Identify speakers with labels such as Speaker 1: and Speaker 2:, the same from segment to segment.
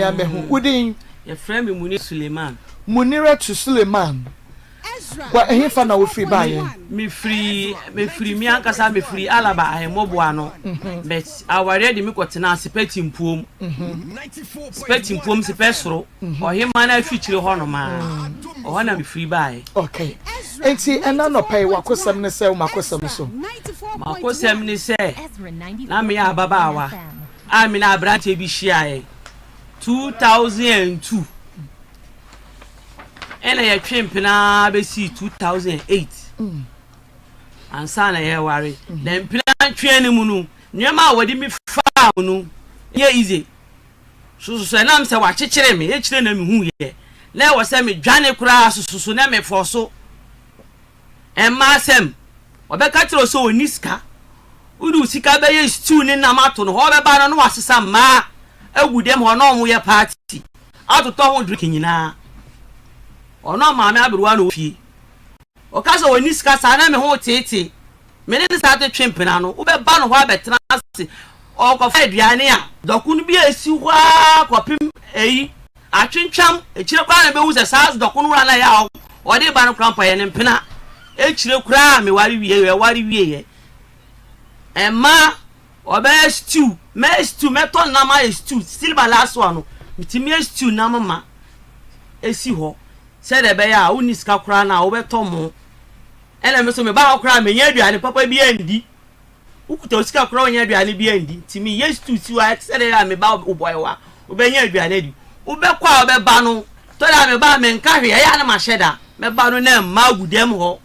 Speaker 1: ya mehu udin
Speaker 2: ye frame Munira Suleiman.
Speaker 1: Munira to Suleiman. Kwa ehifa na wofri baye.
Speaker 2: Me free mi ankasa me free Alaba ahemobua no. But aware de me kwotena sepeti mpuom. Sepeti mpuom sepesoro. Ohima na afichire ho no ma. Oho na me free baye.
Speaker 1: Okay. Enti ena no pay wakosam ne se makosam so.
Speaker 2: Makosam ne se na me ya babawa. Amina abranche bi hia 2002. Ela ya twempena be si 2008 ansa na ye ware na mpena twen ni mu no nyema wadi mi fa no ye easy so na mse wa chechire me e chire na me hu ye na wo se me dwane kura so na me foso emasem obeka tiro so oniska udu sika be ye stew ni na mato no ho be ba no wasesa ma agudem ho no mo ye party atoto ho drink nyina ono maame abruwa no fie o ka so woni sika sa na me ho tete me ne sa te twempena no wo be ba no ho abetena ase o ko fa aduane a doku no bi esi hwa kopim eyi atwentwam echire kwa na be wu se sa doku no wura na ya o de ba no krampa ye ne mpena echire kura me wari wie ye emma o be stew meton na ma stew still ba last one no mitimi stew na mama esi ho said ebe ya uni ska kura na obeto mo ene me so me ba kura me nya aduane papa bi andi ukuta osika kura nya aduane bi andi timi yes to si wa said ya me ba oboy wa obenya aduane di obekwa obeba no to da me ba me nka hwe ya na ma sheda me ba no na ma gudem ho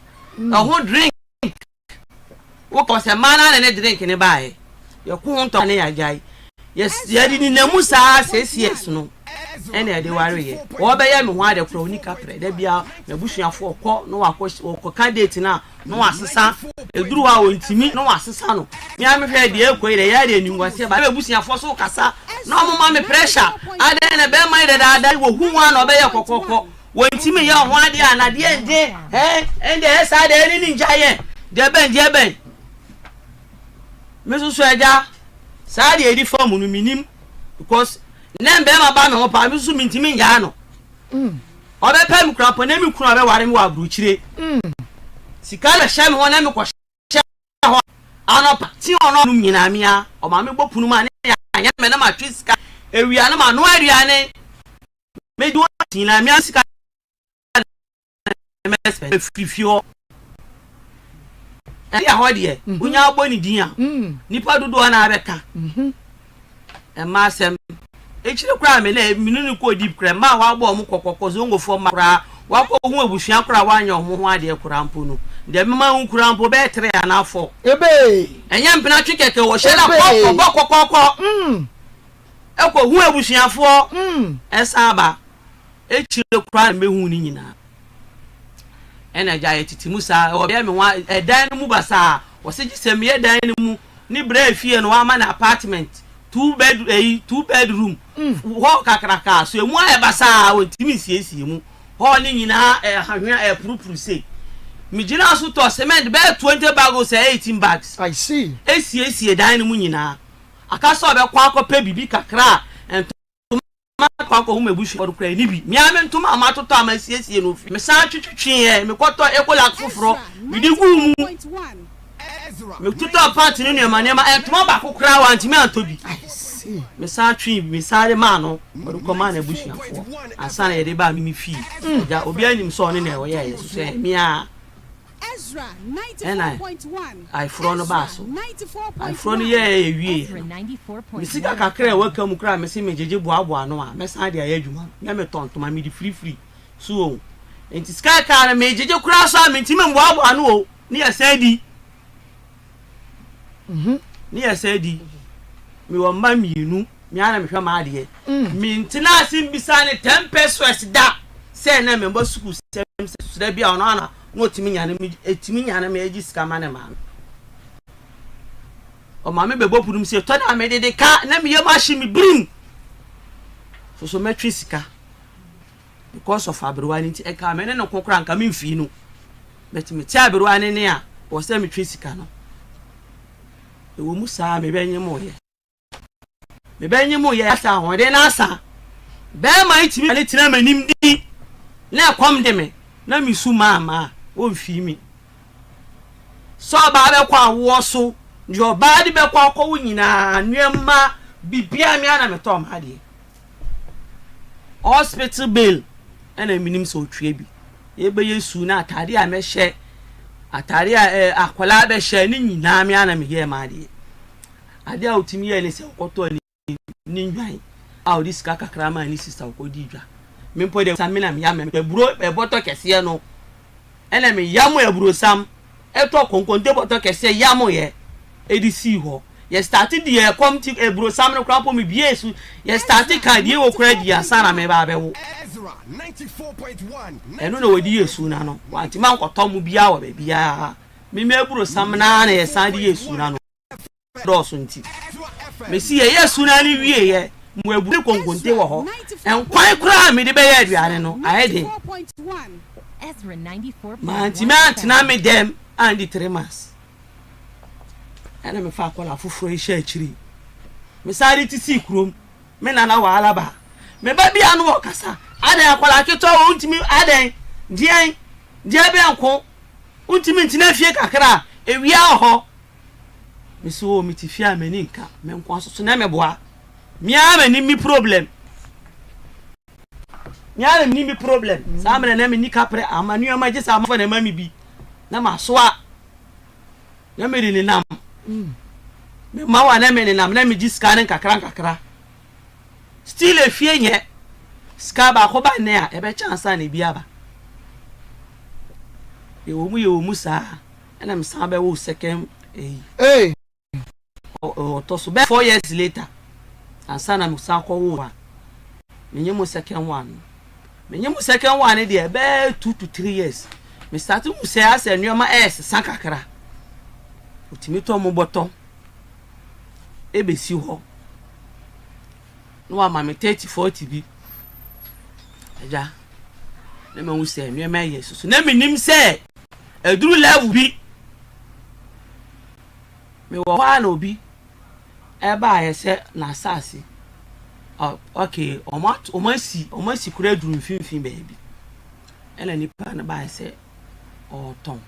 Speaker 2: ho drink wo ko se mana na drink ne bae ye ku nto ne ya jai yes ya di ni na musa ses no ene de ware ye wo be ye me ho ade kro oni kapre da bia na busuafo okọ no wakọ candidate na no asesa eduru wa ontimi no asesa no mi am hwe de ekoi de ya de ningwase ba busuafo so kasa no mo ma me pressure ade na be mai de da wo hu wa no be ye kokoko wontimi ye ho ade anade ende ende esa de ni njaye de ben me so eja sa de edi form no minim because nembe ma ba me ho pa mi su mintimi nya no obe pem krapo na mi kunu be ware mi wa bruchire sika na sha me ho na mi ko sha ho anopa ti ono num nyina mia o ma me gbopunu ma ne ya me na ma twisika ewia na ma no aduane me do nyina mia sika me fifio ya ho de unya gboni din a nipa dodo na abeka ma sem echire kura me na minunu ko deep kra ma wa gbo mu kokoko zongo fo ma kra wa ko hu abusua kra wa anya ho ade kura mpo no de me ma hu kura mpo be 3 ana afọ ebe enya mpena twekeke wo shela kokoko eko hu abusua fo esaba echire kura me hu ni nyina ena ja etiti musa o be me wa edan mu basa wo se gisem ye dan mu ni bra fie no wa ma na apartment 2 bedroom ho kakraka so emu aye basa wontimi siesie mu ho ni nyina hahwe purupuru sei mijina so to cement be 20 bags 18 bags
Speaker 1: I see
Speaker 2: esiesie dan mu nyina akaso be kwa akopa bibi kakra entoma kwa ko hu mebushi odukra ni bi mi ame ntoma amatoto amasiesie no fi me sa twetwetwe me koto ekolak foforo mi di gu mu me tuto party ni nema entoma ba kokra wa ntimi antobi me sa twi me sare ma no odukoma na busuafo asana ye de ba mi fi ja obi anim so ne na wo ye so mi a Ezra 94.1 I frono baso I frono ye ewie mi sika kakra wa kam kra me se me jeje boaboa no a me sa de aye adwuma me me tontoma mi di free so enti sika ka na me jeje kra so a me ntimi boaboa no o ni ya sadi ni ya sadi mi wo ma mienu mi ana me hwa ma ade mi ntina asim bisa ne 10 pesos da se na me mbo school sem se da bia ono ana no timi nyane me agi sika ma ne ma o ma me bebo pudum se to da me de ka na me yema hye mi brim so metwi sika because of abruwani nti e ka me ne no kokora nka me mfi no betimi ti abruwani ne a wo se me twi sika no ewo mu sa me benye mo ye asa ho de na asa be ma itimi ale tina manim di na kwam de me na mi su mama o mfi mi so ba be kwa wo so jo ba de be kwa ko wo nyina nwemma bibia mi ana me to ma de hospital bill ana minim so twa bi ye be yesu na atade a me hye atare a akwala be hye ni nyina mi ana me ye ma de ade a utimi ye ne se koto ni ndwan a odi sika kakra ma ni sister ko di dwa me mpo de samina me ya me buro e boto kese no ena me yamo e buro sam eto konkonte boto kese yamo ye edisi ho ye started the committee e buro sam no kra po me biesu ye started card ye wo kra di asana me ba be wo Ezra 94.1 eno no wodi yesu na no wanti man koto mu bia wo be bia me buro sam na ye san di yesu na no do so nti me si ye yesu na ni wie ye mu ebure konkonte wo ho enkwan kra me de be ye aduane no ayede Ezra 94. Man me dem and the 3 months ana me fa kwala fufuro e sha akiri me sare ti si krom me nana wa alaba me ba bia no okasa adan akwala keto wo ntimi adan dian dia be anko ntimi ntina fie kakra ewia ho me so mi ti fie amani nka me nko asoso na me boa mi amani mi problem nyare ni mi problem samre na me ni kapre amanu ama je sa ma na mami bi na masoa na me ni nam me ma wa na me ni nam na me ji scan kakra still e fie nye ska ba ko ba ne a e be chance na bi aba e wo mu sa na me sa be wo second o to so be 4 years later ansa na me sa ko wo me nyemo second one menyemu second one dey be 2 to 3 years me start mu say as enuma sankakra otimi to mo boto ebesi ho no ama me 30 40 bi eja na me wu say enuma yesu so na me nim say eduru level bi me wo wa na obi e ba ye say na asase okay omasi kura duru mfimfin baby ela nipa na ba se o ton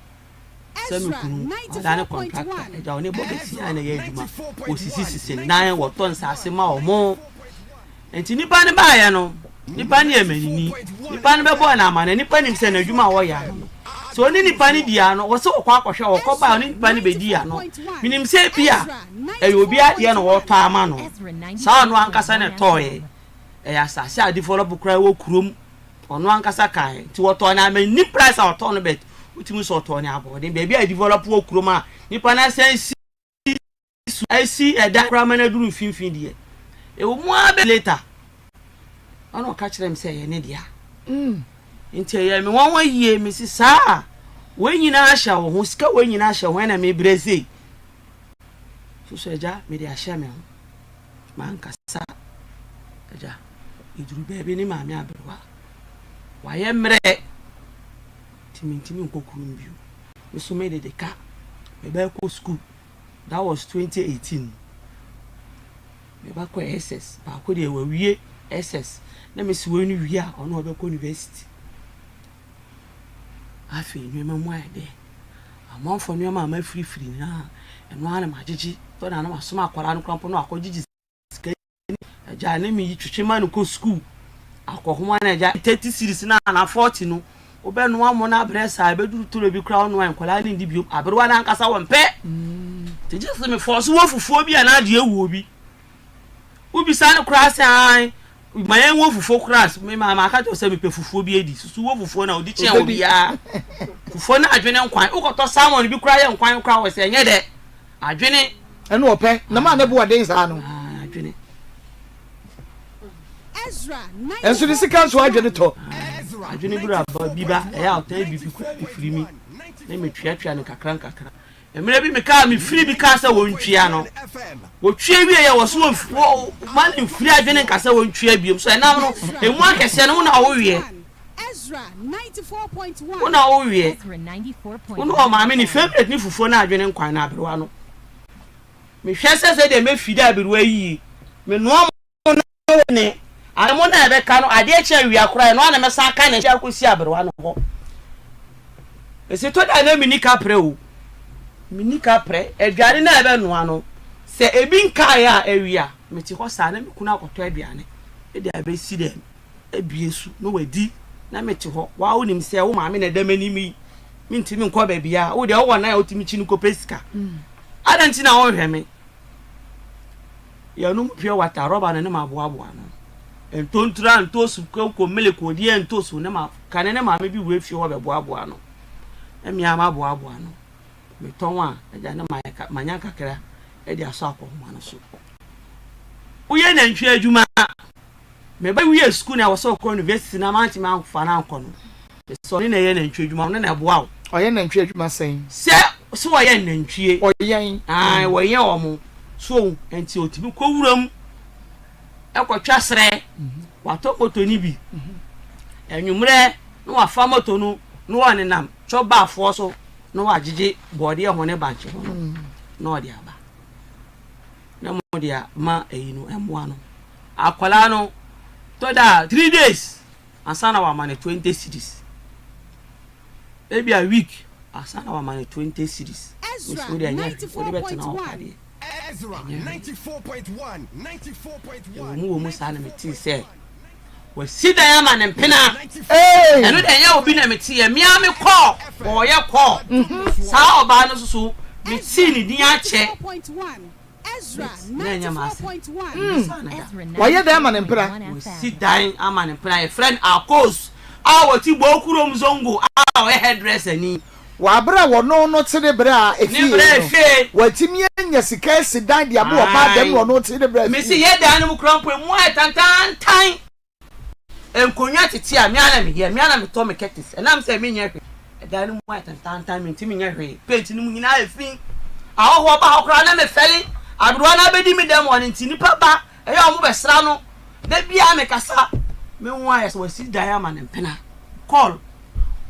Speaker 2: se me kunu odane contractor eja oni bobesi ana ye adwuma osisi nan wo ton sase ma omo enti nipa ne ba ye no nipa ne emanini nipa ne be bo na amana nipa nim se na adwuma wo ya no so oni nipa ne dia no wo se wo kwa akohwe wo ko ba oni nipa ne be dia no minim se bia obi ade no wo ta ama no sa no ankasa ne toye asase a develop kra wo kurom ono ankasa kan ti wo to na ni price a to no bet utimi so to ne abode be bia develop wo kurom a nipa na sensi asi eda kra mana duru finfin die wo mu abe later ono ka kire me se ye ne dia nti ye me won yie me si sa we nyina ahya wo ho sika we nyina ahya ho na me breze so eja me de ahya me ho man kasa eja iduru bebe ni maami aberwa wa ye mre timintimi nkokuru mbio me so me de ka me ba ko school that was 2018 me ba ko SS ba ko de wa wie SS na me si wonu wie a ono ba ko university afi ni me mo ade amonfo ni ma ma free na eno ana magigi to na na masoma akwara no krampo no akogigi ja na mi twetwema no ko school akohoma na ja 30 series na 40 no obe no amo na bresa abeduru turo bi kra no ankwala ni ndi bi aberwa na nkasa wo mpe te just me force wo fufuo bi na de ewu obi ubi sa no cross an maye wo fufuo cross me ma aka to se me pe fufuo bi edi susu wo fufuo na odi chen obi ya fufuo na adwene nkwan ukoto salmon bi kra ye nkwan kra wo se enye de adwene
Speaker 1: eno ope na ma na bu wadin sa no
Speaker 2: adwene
Speaker 3: Ezra 9.
Speaker 1: enso disi kan so adwene to
Speaker 2: adwene bura ba biba e ya otan bi firi mi na me twatwa no kakran emre bi me ka me firi bi ka sa wontwia no wo twa wie ye wo so wo man firi adwene ka sa wontwia biom so enam no emu akese no na wo wie
Speaker 3: Ezra 94.1.
Speaker 2: wo na wo wie wo no ma me ni favorite ni fufuo na adwene nkwan na aberwa no me hwese se de me firi aberwa yi me no ne Anamo na be ka no ade eche wi akora no ana me sa ka na eche akosi abrewa no ho ese to da na minika pre o minika pre aduane na ebe no ano se ebi nka ya awia meti ho sa na mekuna akoto aduane e de abesi dem ebiesu no wadi na meti ho wa wonim se wo maame na demani mi ntimi nko ba bia wo de wo na ya otimi chi nko pesika adanti na wo hweme ya no pure water roba na ne maboaboa no entontura ntosu ko meleko die ntosu ne ma kanene maame bi we fie wo be boaboa no emia ma boaboa no metonwa eja ne manya kakra e di aso akoma no so uye na ntwe adwuma me ba wi school na wo so ko university na manti ma fa na anko no so ni na ye na ntwe adwuma no na boa wo
Speaker 1: oye na ntwe adwuma sen
Speaker 2: se wo ye na ntwe
Speaker 1: oye
Speaker 2: wo ye wo mo so enti otibi ko wuram ekotwa sere wato moto ni bi enwumre no wa fa moto no no wa nenam choba afo so no wa gigi body e hone banche ho no de aba na mo dia ma eyinu emwa no akwala no to da 3 days asana wa mane 20 cities maybe a week asana wa mane 20 cities
Speaker 3: Ezra 94.1
Speaker 4: Ezra 94.1 94.1
Speaker 2: mu mu sa na meti se we sida ya ma ne mpena eno de ya obi na meti ya mia me call o ye call sa oba no susu meti ni din a che
Speaker 3: Ezra 94.1
Speaker 1: why da ma ne mpra
Speaker 2: we sida ama ne mpena a friend our course our ti bokurom zongo our hairdresser ni
Speaker 1: wa bra wo no tire bra
Speaker 2: ni bra fe
Speaker 1: watimi anya sika sidan dia bo ba dem wo no tire bra
Speaker 2: me si ye dan mu krampo mu tantan enkonya tete a me ana me to me ketis enam se me nya hwe dan mu tantan me ntimi nya hwe paint ni mu nyina afin aho ba hokra na me feli abruwa na bedi me dem won ntini pa ba eya omo besra no da bia me kasa me nwa ya so wasi dan ama ne mpena call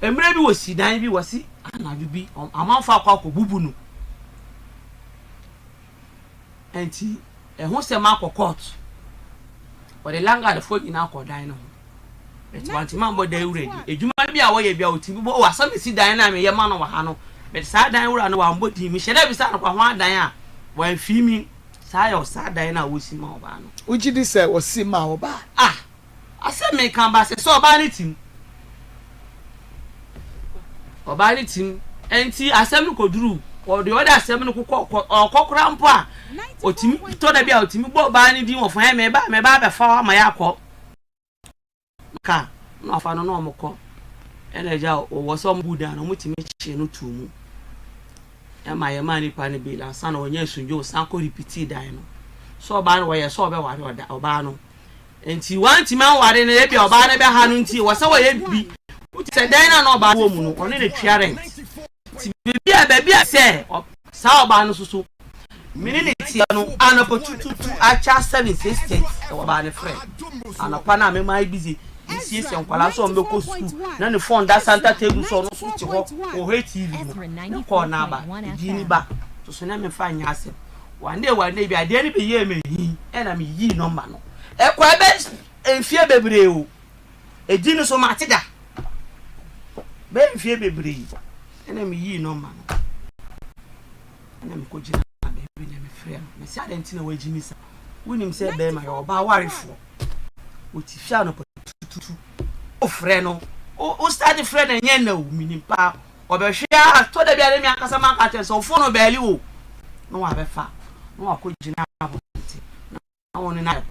Speaker 2: emre bi wasi dan bi wasi anaju bi amanfa akwa bubu no enti ehun se ma akọ court o de langa de fo ina akọ dan no eti wanti man bo da uredi ejuma bi a wo ye bia otibi bo wa sam si dan na me ye ma no wa ha no be sa dan wura no wa mbo di mi sheda bi sa no kwa ho dan a wa fi mi sa ya o sa dan na wo si ma oba no
Speaker 1: ujidi se o si ma oba
Speaker 2: ase me kan ba se so oba ni tim oba ni tim enti asem no koduru o de oda asem no kokokora mpo a otimi to da bia otimi bo ba ni din wo fa me ba be fa ma ya akọ ka no afa no no moko eleja o wo so mbuda no mutimi chi no tumu e ma ye ma ni pa ni bi la san o nya sunjo san ko repeat dan no so ba no ye so be ware oda oba no enti wanti man ware na e bi oba na be ha no nti wo se wo ye bi uti se dan na no oba wo mu no one ne tware ti bebi a se sa oba no susu minini ti no anopo tututu acha 768 oba ne friend anopa na me mai busy isi ese nkwala so mbeko school na ne phone da santa table so no so ti ho o he tv no ko na ba gini ba to so na me fa nya ase one day bi ade ni be ye me hi e na me yi number no e kwa be enfie bebre o e gini so ma tida be enfie bebre ena me yi number no ena me ko gina be na me frɛ me si adenti na wa gini sa wonim se be ma yo ba warefo o ti fia no tutu o frɛ no o start frɛ na nya na o minim pa o be hwea to da bia me akasa man ka so fo no baali o no wa be fa no wa ko gina abonti na woni na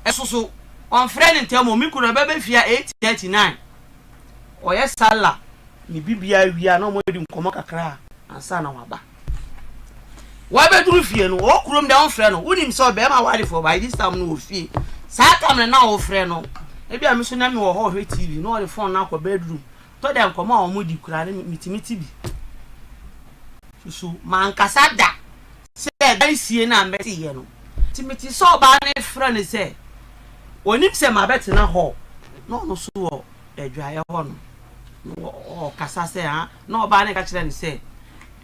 Speaker 2: esoso on frɛ ne ntemo mi kuro be fia 839 o ye sala ni bibia wia na mo di nkomo kakra ansa na waba wa be duru fie no o kurom da on frɛ no wonim se o be ma ware for by this time no o fie sa kamre na o frɛ no e bia me so na me wo ho hwe tv no o phone na akọ bedroom to da nkomo a mo di kura ne mitimiti bi susu man kasada se dan sie na mbeti ye no timiti so ba ne frɛ ne se onim se ma beti na ho no so wo edwaye ho no o kasa se ha na oba ne ka kire ne se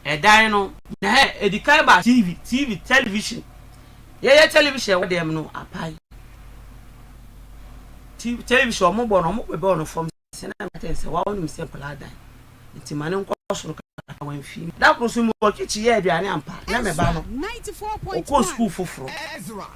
Speaker 2: edan no na edikai ba television ye television we dem no apai television mo bo no mo be no from se na mate se wa wonu se kola dan nti mane nko soro ka wan fi da ko so mo kichi ye aduane ampa na me ba no
Speaker 3: 94.1
Speaker 2: ko school foforo
Speaker 4: Ezra,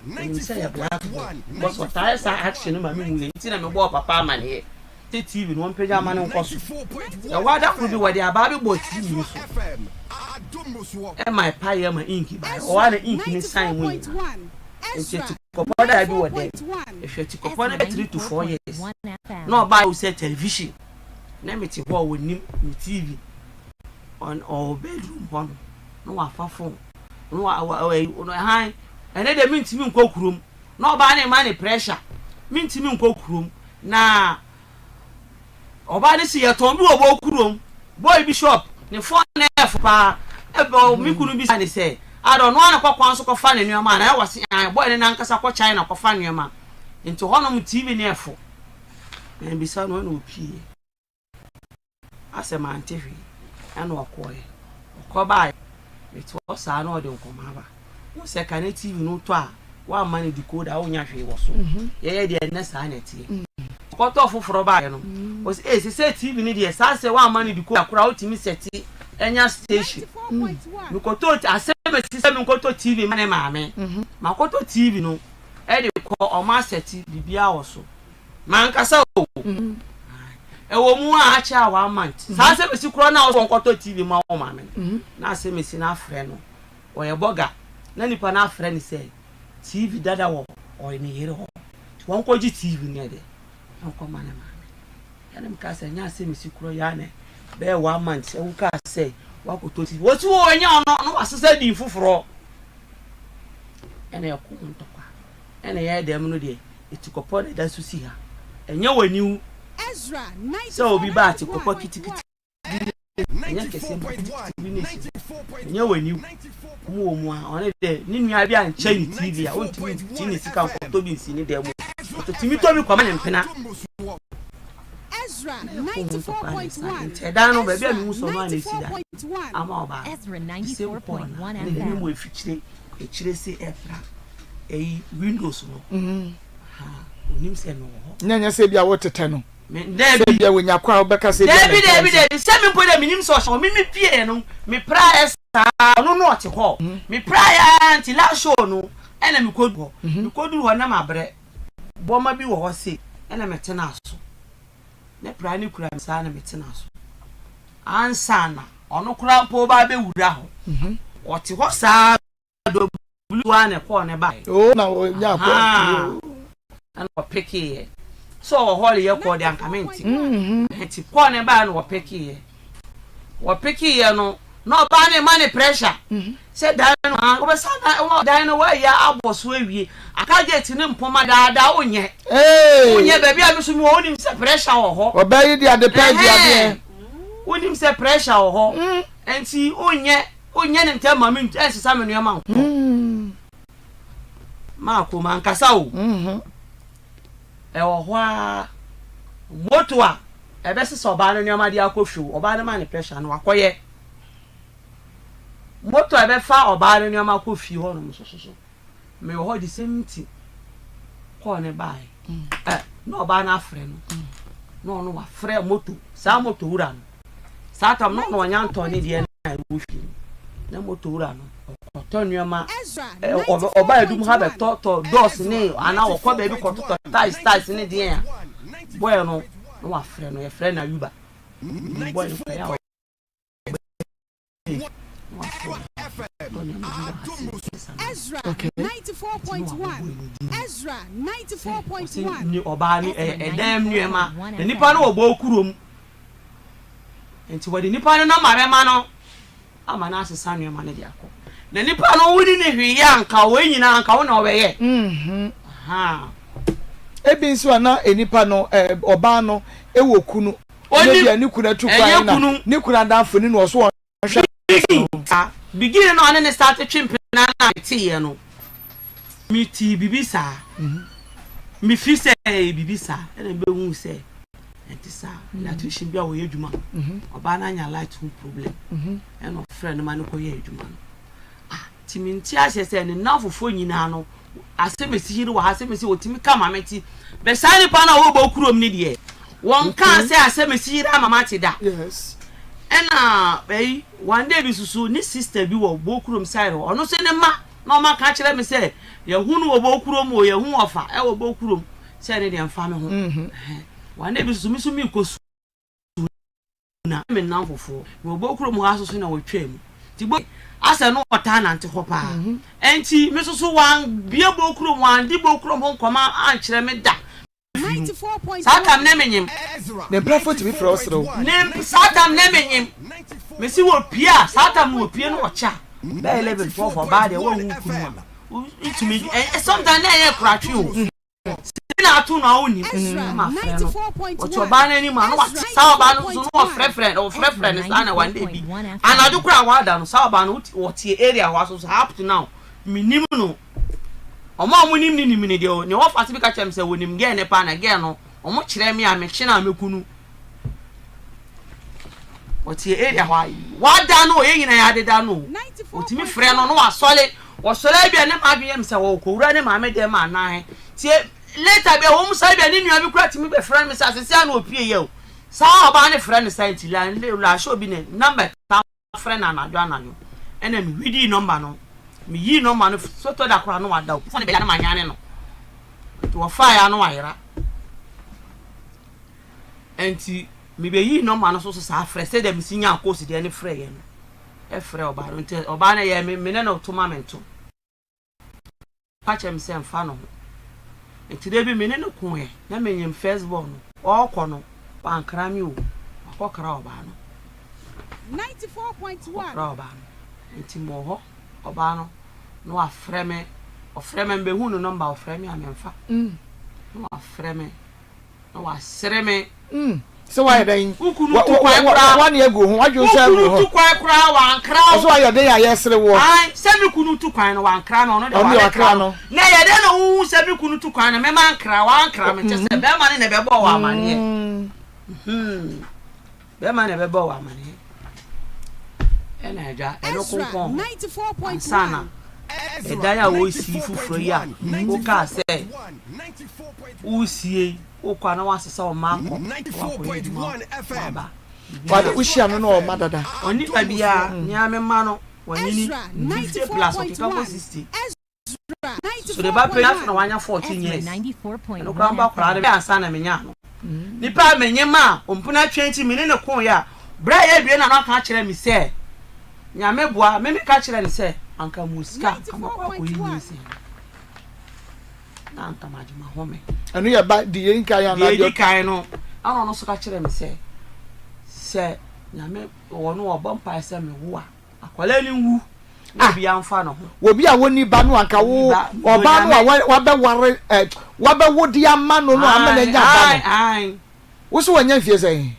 Speaker 2: say ya black
Speaker 4: 94.1.
Speaker 2: boss what I say action ma me mu nti na me bo papa ma ne te TV no page ma ne nko so
Speaker 4: 94.1
Speaker 2: ya wa da ko bi wo de aba bi bo TV so
Speaker 4: FM. Adumboswo.
Speaker 2: e my pa ye ma ink ba o wa na ink ni sign mu nti
Speaker 3: 91.1
Speaker 2: ti kopo da bi wo de if you ti kopo na 3 to 4 years no buy we say television na me ti ho wo nim TV on our bedroom one no wa fa phone no wa han ene de mi ntimi nko kurom no ba na ma ne pressure mi ntimi nko kurom na oba ne si yeton bi obo kurom boy bishop ne phone na f pa ebe mi kunu bi ne say ado no na kwakwan so ko fa ne nuama na e wase boy ne nankasa ko China ko fa nuama nti honom TV ne f na bi sa no na opie asema antefi ana okoye okoba it was an order nkomaba wo se kan TV no to a wa ma ne decoder a wonya hwe wo so ye de na sa na tie koto foforo ba ye no o se TV ni de sa se wa ma ne decoder akura otimi seti enya station mi koto aseme system koto TV ma ne maame ma koto TV no e de ko o ma seti bibia wo so man kasa o ewo mu a cha wa month sa se mesi kro na o nkoto TV ma o ma me na se mesi na frɛ no o ye boga na nipa na frɛ ni se TV dada wo o ni yere ho won ko ji TV ni de nko ma na ma me ya ka se nya se mesi kro ya ne be 1 month e wo ka se wa ko to TV wo ti wo nya no wasesa di fufuro ene yakun ntokwa ene ya dem no de etikopo de da susi ha enye waniu
Speaker 3: Ezra
Speaker 2: so obi ba ti kopo kitikiti
Speaker 4: 94.1.
Speaker 2: nya waniu mu omu a one de ni nua bi an che ni TV a on timi ti ni sika ko to bi nsi ni de mu to timi to bi kwa ma mpena
Speaker 3: Ezra 94.1
Speaker 2: da no be bia mi so no na si da
Speaker 3: 94.1
Speaker 2: ama oba
Speaker 5: Ezra 94.1
Speaker 2: ni
Speaker 5: FM.
Speaker 2: mo efichire echire se efra Windows no ha onim se no ho
Speaker 1: nyanya se bia wotete no
Speaker 2: Debi
Speaker 1: bia wonya kwa obeka se
Speaker 2: Debi se me mpo de minim so so me pie no me pra esa no no ote ho me pra ya anti la show no ena me kodu ho na mabre boma bi wo ho se ena me tena so ne pra ni kura sa na me tena so ansa na ono kura mpo ba be wura ho ote ho sa do blue one ko ne ba
Speaker 1: o na wonya kwa
Speaker 2: ana opeke so hole ye ko de ankamenti enti ko ne ba no opeke ye no no ba ne money pressure se dan no an go sa dan no wa ya aboso awie akaje ti ne mpoma daada onye onye ba bia biso mi onim se pressure wo ho
Speaker 1: obayi dia de page ade
Speaker 2: onim se pressure wo ho enti onye ne ntama mi ensesa me no ma ma ko man kasa o ewo hwa moto a ebese so ba no nyama dia akofio oba na ma ne pressure no akoye moto ebe fa oba no nyama akofio ho no so me ho di same ko ne bai no oba na afre no no wa frɛ moto sa moto wura no sa tam no no nya nto ne die na wofi na moto wura no to nyama oba edum ha be to dos ni ana wo ko be bi ko to ties ni die ya boy no wa frɛ no ye frɛ na yuba boy no ya
Speaker 3: Ezra 94.1 Ezra 94.1
Speaker 2: ni oba ni edem nuema na nipa no obo okurom enti wadi nipa no na marema no ama na asesa nuema ne dia ko na nipa no wudi ne hwe ya nka wo nyina anka wo na obeye ha
Speaker 1: ebi nso ana enipa no oba no ewo kunu bia ni kuna tu kwa na ni kuna danfo ni no so hwe
Speaker 2: begin no ane start twimpe na tie no mi ti bibisa mi fi se bibisa ene be hu se entisa electrician bia wo yedwuma oba na nya light home problem eno friend man ko ye edwuma no ti mi nti ase se ne nafofo nyina no asemesi hiri wa asemesi otimi ka mameti be sani pa na wo bo kurom ni de won kan say asemesi hiri amama ti da
Speaker 1: yes
Speaker 2: ena bei one day bi susu ni sister bi wo bo kurom side ono se ne ma na o ma ka kire me say ye hunu wo bo kurom o ye hu ofa e wo bo kurom say ne de mfa me ho one day bi susu mi so mi kosu na me nan fofo wo bo kurom ha so na wo twam ti bo asa no ota na nte ho pa enti me so wan bia bo kurom wan di bo kurom ho nkoma an kire me da
Speaker 3: 94.1
Speaker 2: Satam ne menyim
Speaker 1: the prophet be for us
Speaker 2: ne satam ne menyim me si wo pia satam wo pia no ocha ba level 4 for bad e wo hu kunu itumi sometimes na ye kratwe o na atu na oni ma frɛ no oto ba na ni ma no sa ba no so no frɛ ne sa na one day bi anadu kura wa da no sa ba no wo tie area wa so up to now minim no omo nim ni de o ne wo fast bi ka chem se wonim ge ne pa na ge no omo kire me a me hye na mekunu wo tie area wa da no ye nyina ya de da no otimi frɛ no no wa sole wo sole bia ne ma dwe se wo ko wura ne ma me de ma na he tie later be wo mu sai bia ne nua bi kura timi be frɛ me se asese na opie ye o sa oba ne frɛ ne sai ti la show bi ne number ta frɛ na anadwo ananyo ena mi widi number no mi yi no ma no soto da kora no wada o fo ne be ya no manyane no to wo fa ya no wayera enti mi be yi no ma no so sa frɛ se dem sinya akosi de ne frɛ ye no e frɛ oba no nte oba na ye me ne no to ma mento pa chem se mfa no enti de bi me ne no kun ye na menyem firstborn no o kɔ no pankra mi o akɔkra oba no
Speaker 3: 94.1
Speaker 2: oba no enti mo ho oba no no afreme ofreme mbe hu no number ofreme amemfa no afreme no asreme
Speaker 1: so why then
Speaker 2: ukunu tu kwai kura
Speaker 1: one year go ho adwo say go
Speaker 2: ukunu tu kwai kura wa nkra
Speaker 1: so why dey ya yesre wo
Speaker 2: ai se mi kunu tu kwai no wa nkra no no de wa nkra no na ye de no hu se mi kunu tu kwai no me ma nkra wa nkra me che se be ma ne be bo wa amane be ma ne be bo wa amane ena ja eno konkon
Speaker 3: 94.1
Speaker 2: sana edaya wo si fufuro ya o ka se o sie o kwa na wasesa o mako
Speaker 4: 94.1 FM
Speaker 1: wada ushia no no madada
Speaker 2: oni pa bia nya me ma no wani ni 50 plus o ka 60 so de ba pe na wanya 14 years
Speaker 5: 94.1
Speaker 2: no kwa ba kwa de ansa na menya no ni pa menye ma ompuna 20 mini ne kon ya bra ya bia na ka kire mi se nya me boa me ka kire ni se anka musika amakwa ko yi se na anka majuma home
Speaker 1: anu ya ba di yin kai na
Speaker 2: di kai no ano no so ka kire mi se nya me wo no obampa se me wo a akwala ni wu na bia amfa no ho
Speaker 1: wo bia woni ba no anka wo oba no wa be ware wa be wo di ama no no ama na nya ba no
Speaker 2: ai
Speaker 1: wo so wanya fie sei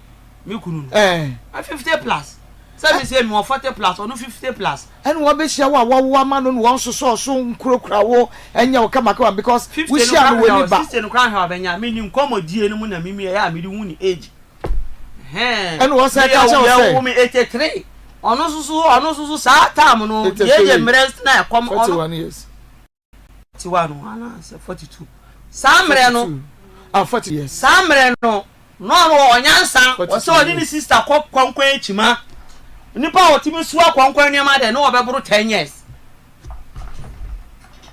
Speaker 2: me kunu 50 plus say me say me 40 plus or no 50 plus
Speaker 1: and wo be hia wo ama no wo so so nkurokura wo enya wo kama kama because wo hia no woni ba
Speaker 2: 50 no kran ha benya me ni nkomodie no mu na mimi ya me di hu ni age
Speaker 1: and wo say ka say
Speaker 2: wo me 83 ono susu sa time no ye mrest na ekom ono
Speaker 1: 41 years
Speaker 2: 41 ana 42 samre no
Speaker 1: 40 years
Speaker 2: samre no no onyansa wo so oni ni sister kwankwan echima nipa otimi suwa kwankwan ni ma de no obeburu 10 years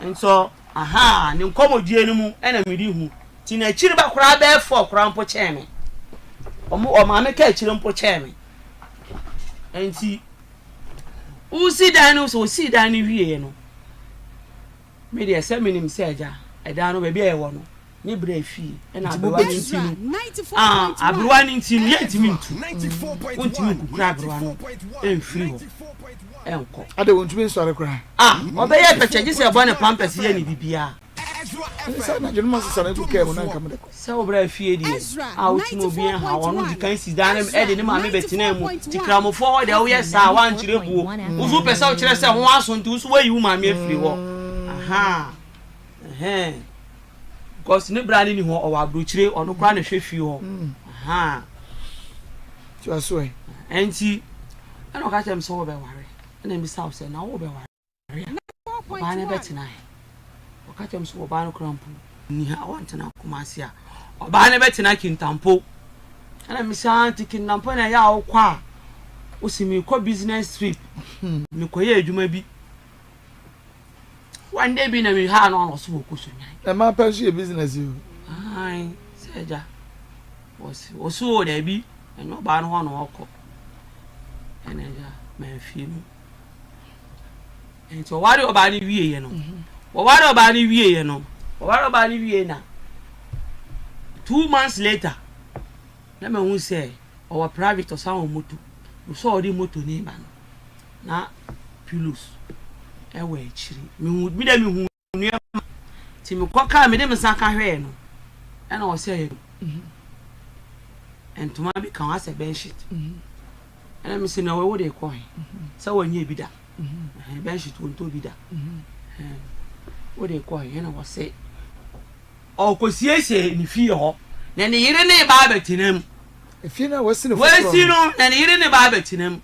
Speaker 2: nso ni nkomodie ni mu ena medi hu ti na chiri ba kura be 4 kura mpo cheme o ma me ka chiri mpo cheme enti usi dan no so si dan ni wie no me de se minim se aja eda no ba bia ye wo no ni bra fi ena abruwa ni ntinu abruwa ni ntinu ye ntimi ntu
Speaker 4: 94.1
Speaker 2: ntimi kukura abruwa no enfiri ho enko
Speaker 1: ade wontumi nsore kura
Speaker 2: obeye pecheji se bo ne pampers ye ni bibia
Speaker 1: say na jenu masa na ku ke mo na nka mo de
Speaker 2: se obra fi die utimo bi ha wono di kan si dan e de ni ma me betina mu ti kramofo wo de wo ye sa wa nchire buo uzu pesa wo kire se ho aso nti usu wayi wu ma me afiri ho because ne brand ni ho o wa brochire ono kwa na hwefi ho
Speaker 1: ti aso
Speaker 2: enti ana ka tem so wo be ware na mi sa se na wo be ware ba na betina Waka so oba no krampo ni ha wantena Kumasi a oba ne betena Kintampo ana mi sa Kintampo na ya okwa osimi ko business trip mi ko ye adwuma bi one day bi na mi ha no so okoso nyan
Speaker 1: e ma pension business you
Speaker 2: ai seja osu da bi enyo ba no ho no okọ eneja ma fie mu ento wari oba ni wie ye no wari oba ni wie ye no wari oba ni wie na 2 months later na me hu say our private or some moto so odi moto ni ba na pilus e wa chiri mi da mi hu nu ti mi ko ka mi de mi san ka hwe no e na o say entuma bi kan ase ben sheet and me say na we dey call say wanye bi da ben sheet won to bi da we dey call na wo say o ko siesie ni fie ho na ne yire ne ba betinam
Speaker 1: if na we see no
Speaker 2: na ne yire ne ba betinam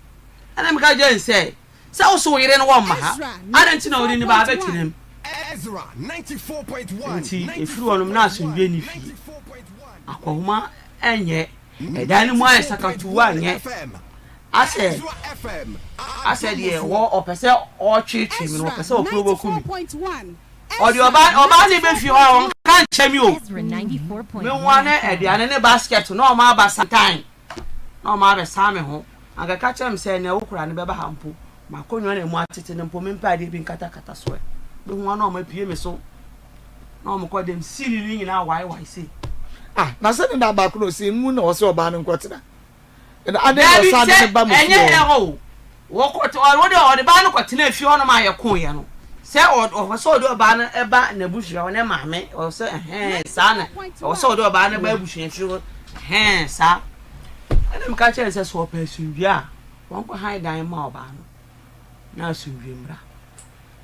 Speaker 2: ana me ka je say o so yire no wo ma ha ana nti na ori ne ba betinam
Speaker 4: Ezra 94.1
Speaker 2: nti efiri wonum na asomdwe ni fie akwahoma enye edani mo ayesakatu anye ase die wo opese o chichi mi no opese o probo kumi odi oba ni be fi ho kan chemi o me wane ediane ne basket no o ma basantan no o ma be same ho aga ka chem se na okura ne be ba hampo makonyo na mu atete ne mpo me mpa de bi nkata kata so be hu na o ma pie me so na o mo ko dem siri ni nyina wai se
Speaker 1: na se na ba kuno si mu na o se oba no nkotena na ade o sa de ba mu
Speaker 2: enye ho wo ko to o de ba no kotena fi ho no ma ye kon ye no se o so de oba no e ba na buhua o ne maame o se sa na o so de oba no ba buhua fi ho sa ana me ka chere se so pa sunwia won ko han dan ma oba no na sunwie mra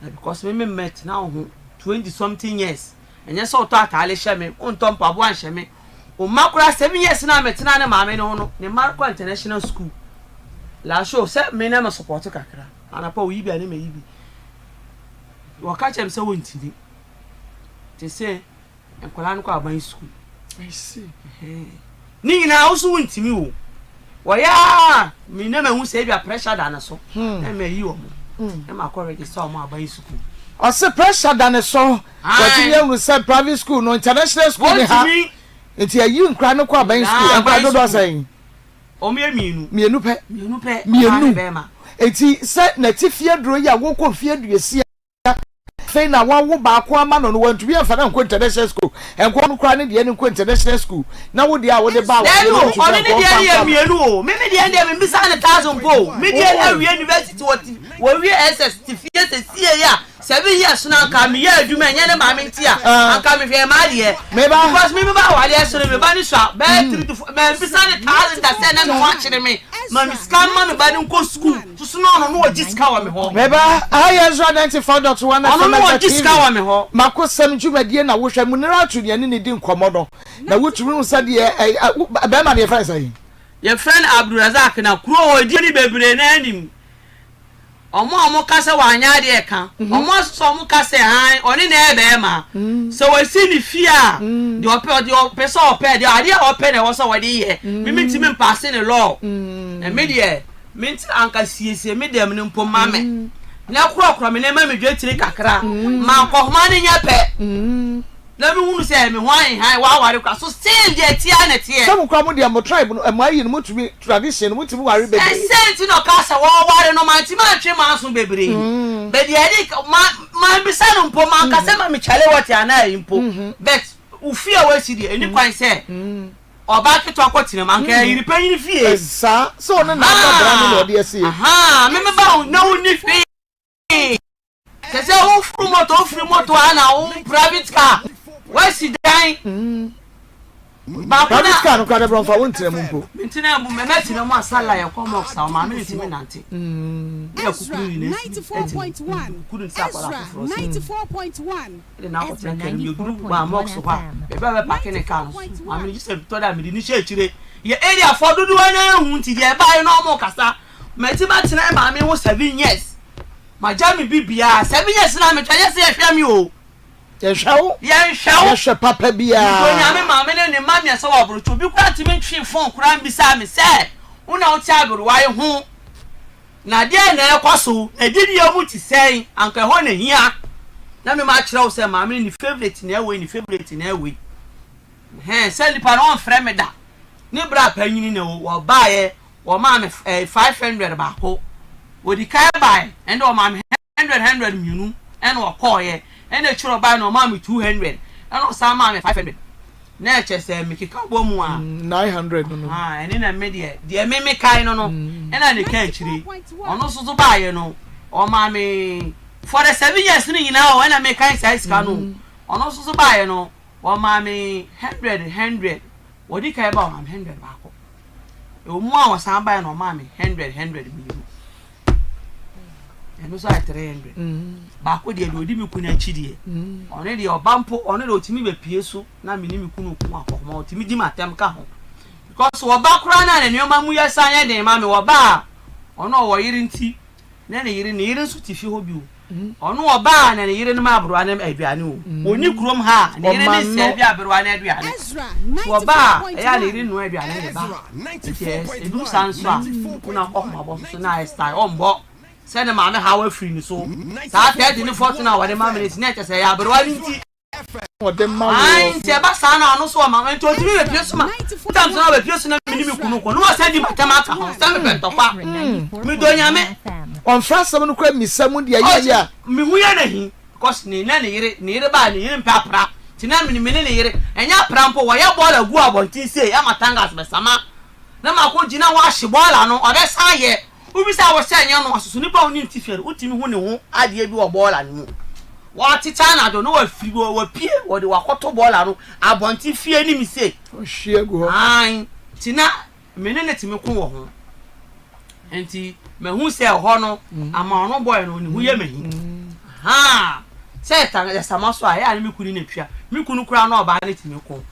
Speaker 2: na because me met na ho 20 something years enye so to atale hye me onto mpabo an hye me o makura 7 years na metena ne maame no ne Marco International School la show se me na me support kakra ana pa oyi bia ne me yibi waka chem se wontini te se enkola no ko aban school
Speaker 1: I see
Speaker 2: ni na usu wontimi wo ya me na me hu se bia pressure da na so na me yi wo mo e ma ko register mo aban school
Speaker 1: o se pressure da ne so what you say private school no international school ni ha enti ayi nkra no kwa ban school nkra do do say
Speaker 2: o me
Speaker 1: mienu pe enti se na ti fie duro ya wo ko fie duesi fe na wa wo ba ko ama no no wantu bi amfa na nko international school enko no kra ne de ne nko international school na wo de a wo de ba wo
Speaker 2: o ne de ya mienu o me de de me bisa na 1000 po me de na wi university wo wi SS ti fie se sie ya 7 years na ka me ya aduma nya ne ma me ntia aka me hwe ma de
Speaker 1: me ba
Speaker 2: because me ba wa de so me ba ni sha be 3 to 4 me bisa na 1000 da se na me wa kire me ma me scam ma me ba ni nko school so no no wo jiska wa me ho
Speaker 1: me ba Ezra 94.1
Speaker 2: no wo jiska wa me ho
Speaker 1: makosam dwumadie na wo hwa mu nira atuni ne di nkomodo na wotumi unsa de be ma de friend say
Speaker 2: your friend Abdulrazak na kuro o di ni bebre na anim omo kase wanya de ka omo so mo kase han oni na ebe ma so we si ni fia de ope so ope de ade ope na wo so we de ye me ntimi mpasse ne law e me de me nti anka siesie me dem ne mpo mame na kuro me na ma me dwetire kakra ma ko homa ne nya pe na me hunu se me hwan han wa ware kwa so still de tia na tie
Speaker 1: some kwa mo de mo tribe no mo ayi no mo tumi tradition mo tumi ware bebre
Speaker 2: sent no ka se wo ware no ma ntima atwe ma so bebre be de edi ma bisa no mpo ma ka se ma me chale what ya na impo but ufia we si de eni kwan se oba keto akotine man ka yiri panyin fie
Speaker 1: sa so no na bra no de ase
Speaker 2: me ba na uni fie kese wo free moto ana wo private car why si dan ba
Speaker 1: private car no kwa de bron fa won tire mu mpo
Speaker 2: mintina mu me metina mu asala ya komox sa ma me ntimi nante ya kukuru ni
Speaker 3: 94.1 94.1
Speaker 2: de na ko tren yo group ba mox kwa be be parking car ma me just to da me ni she chire ye area for dudu wana hu nti de ba no mo kasa metima tena ma me wo 7 years ma jami bibia 7 years na me twanye se ehwa mi o
Speaker 1: Yeshaw
Speaker 2: yenshaw
Speaker 1: yesha papa bia
Speaker 2: onyame maame ne ne maame asa wa bro bi kura timi twi phone kura mbisa me say una o ti abro wa ho na de na ekoso na didi omu ti sei anka ho na hia na me ma kire wo say maame ni favorite na ewe ni favorite na ewe say lipa no on frɛ me da ni bra panyini ne wo baaye wo maame 500 ba ko wo di kai baaye and wo maame 100 minu and wo call ye and e chiro baaye no maame 200 and wo sa maame 500 na eche say me kika bo mu a
Speaker 1: 900 no
Speaker 2: eni na me de me kai no ena ne ka chiri ono so baaye no o maame for the 7 years ni nyina o ena me kai size ka no ono so baaye no o maame 100 wo di kai ba o maame 100 ba ko e o mu a wo san baaye no maame 100 million eno so 300 ba ko de odi mi ku na chidie ono de obampo ono de otimi be pie so na me ni mi ku no ku akoma otimi di matem ka ho because wo ba kura na ne nyoma mu yesa anya de ma me wo ba ono wo yiri nti na ne yiri so tifi ho bi o ono wo ba na ne yiri ne ma abro anem aduane o oni kurom ha ne yiri ne se bi abro ane aduane wo ba ya ne yiri no aduane ne ba edu sanso a kuna kokoma bo so na style ombo send ma me how free ni so sa 30 ni 40 na wade ma minutes na say ya abro wali nti
Speaker 1: wo dem ma wo
Speaker 2: ai te ba sa na no so ma nti otimi be piesu ma tam so na be piesu na mini mi kunu ko no send di matama ka ho send me tokwa mi do nyame
Speaker 1: on frasam no kwa misamu de ya
Speaker 2: mi hu ya na hi because ni na ne yire ba ne yire mpa pra ti na mini ne yire enya pra mpo wo ya bola gu abonti se ya matanga be sama na ma ko gina wa hye bola no o be sa ye ubisa wo se nya no asusu nipa oni ntifiere utimi hu ne ho ade bi wo bola ne mu wa tita na do no wa firi wo pie wo de wakoto bola no abonti fie ni mi se
Speaker 1: o hye go
Speaker 2: ai tina menene timi ku wo ho enti me hu se ho no ama ono boy no ni hu ye mehi ha se ta ya samaso a ya ni mi kunu na twa mi kunu kura na oba ne timi ku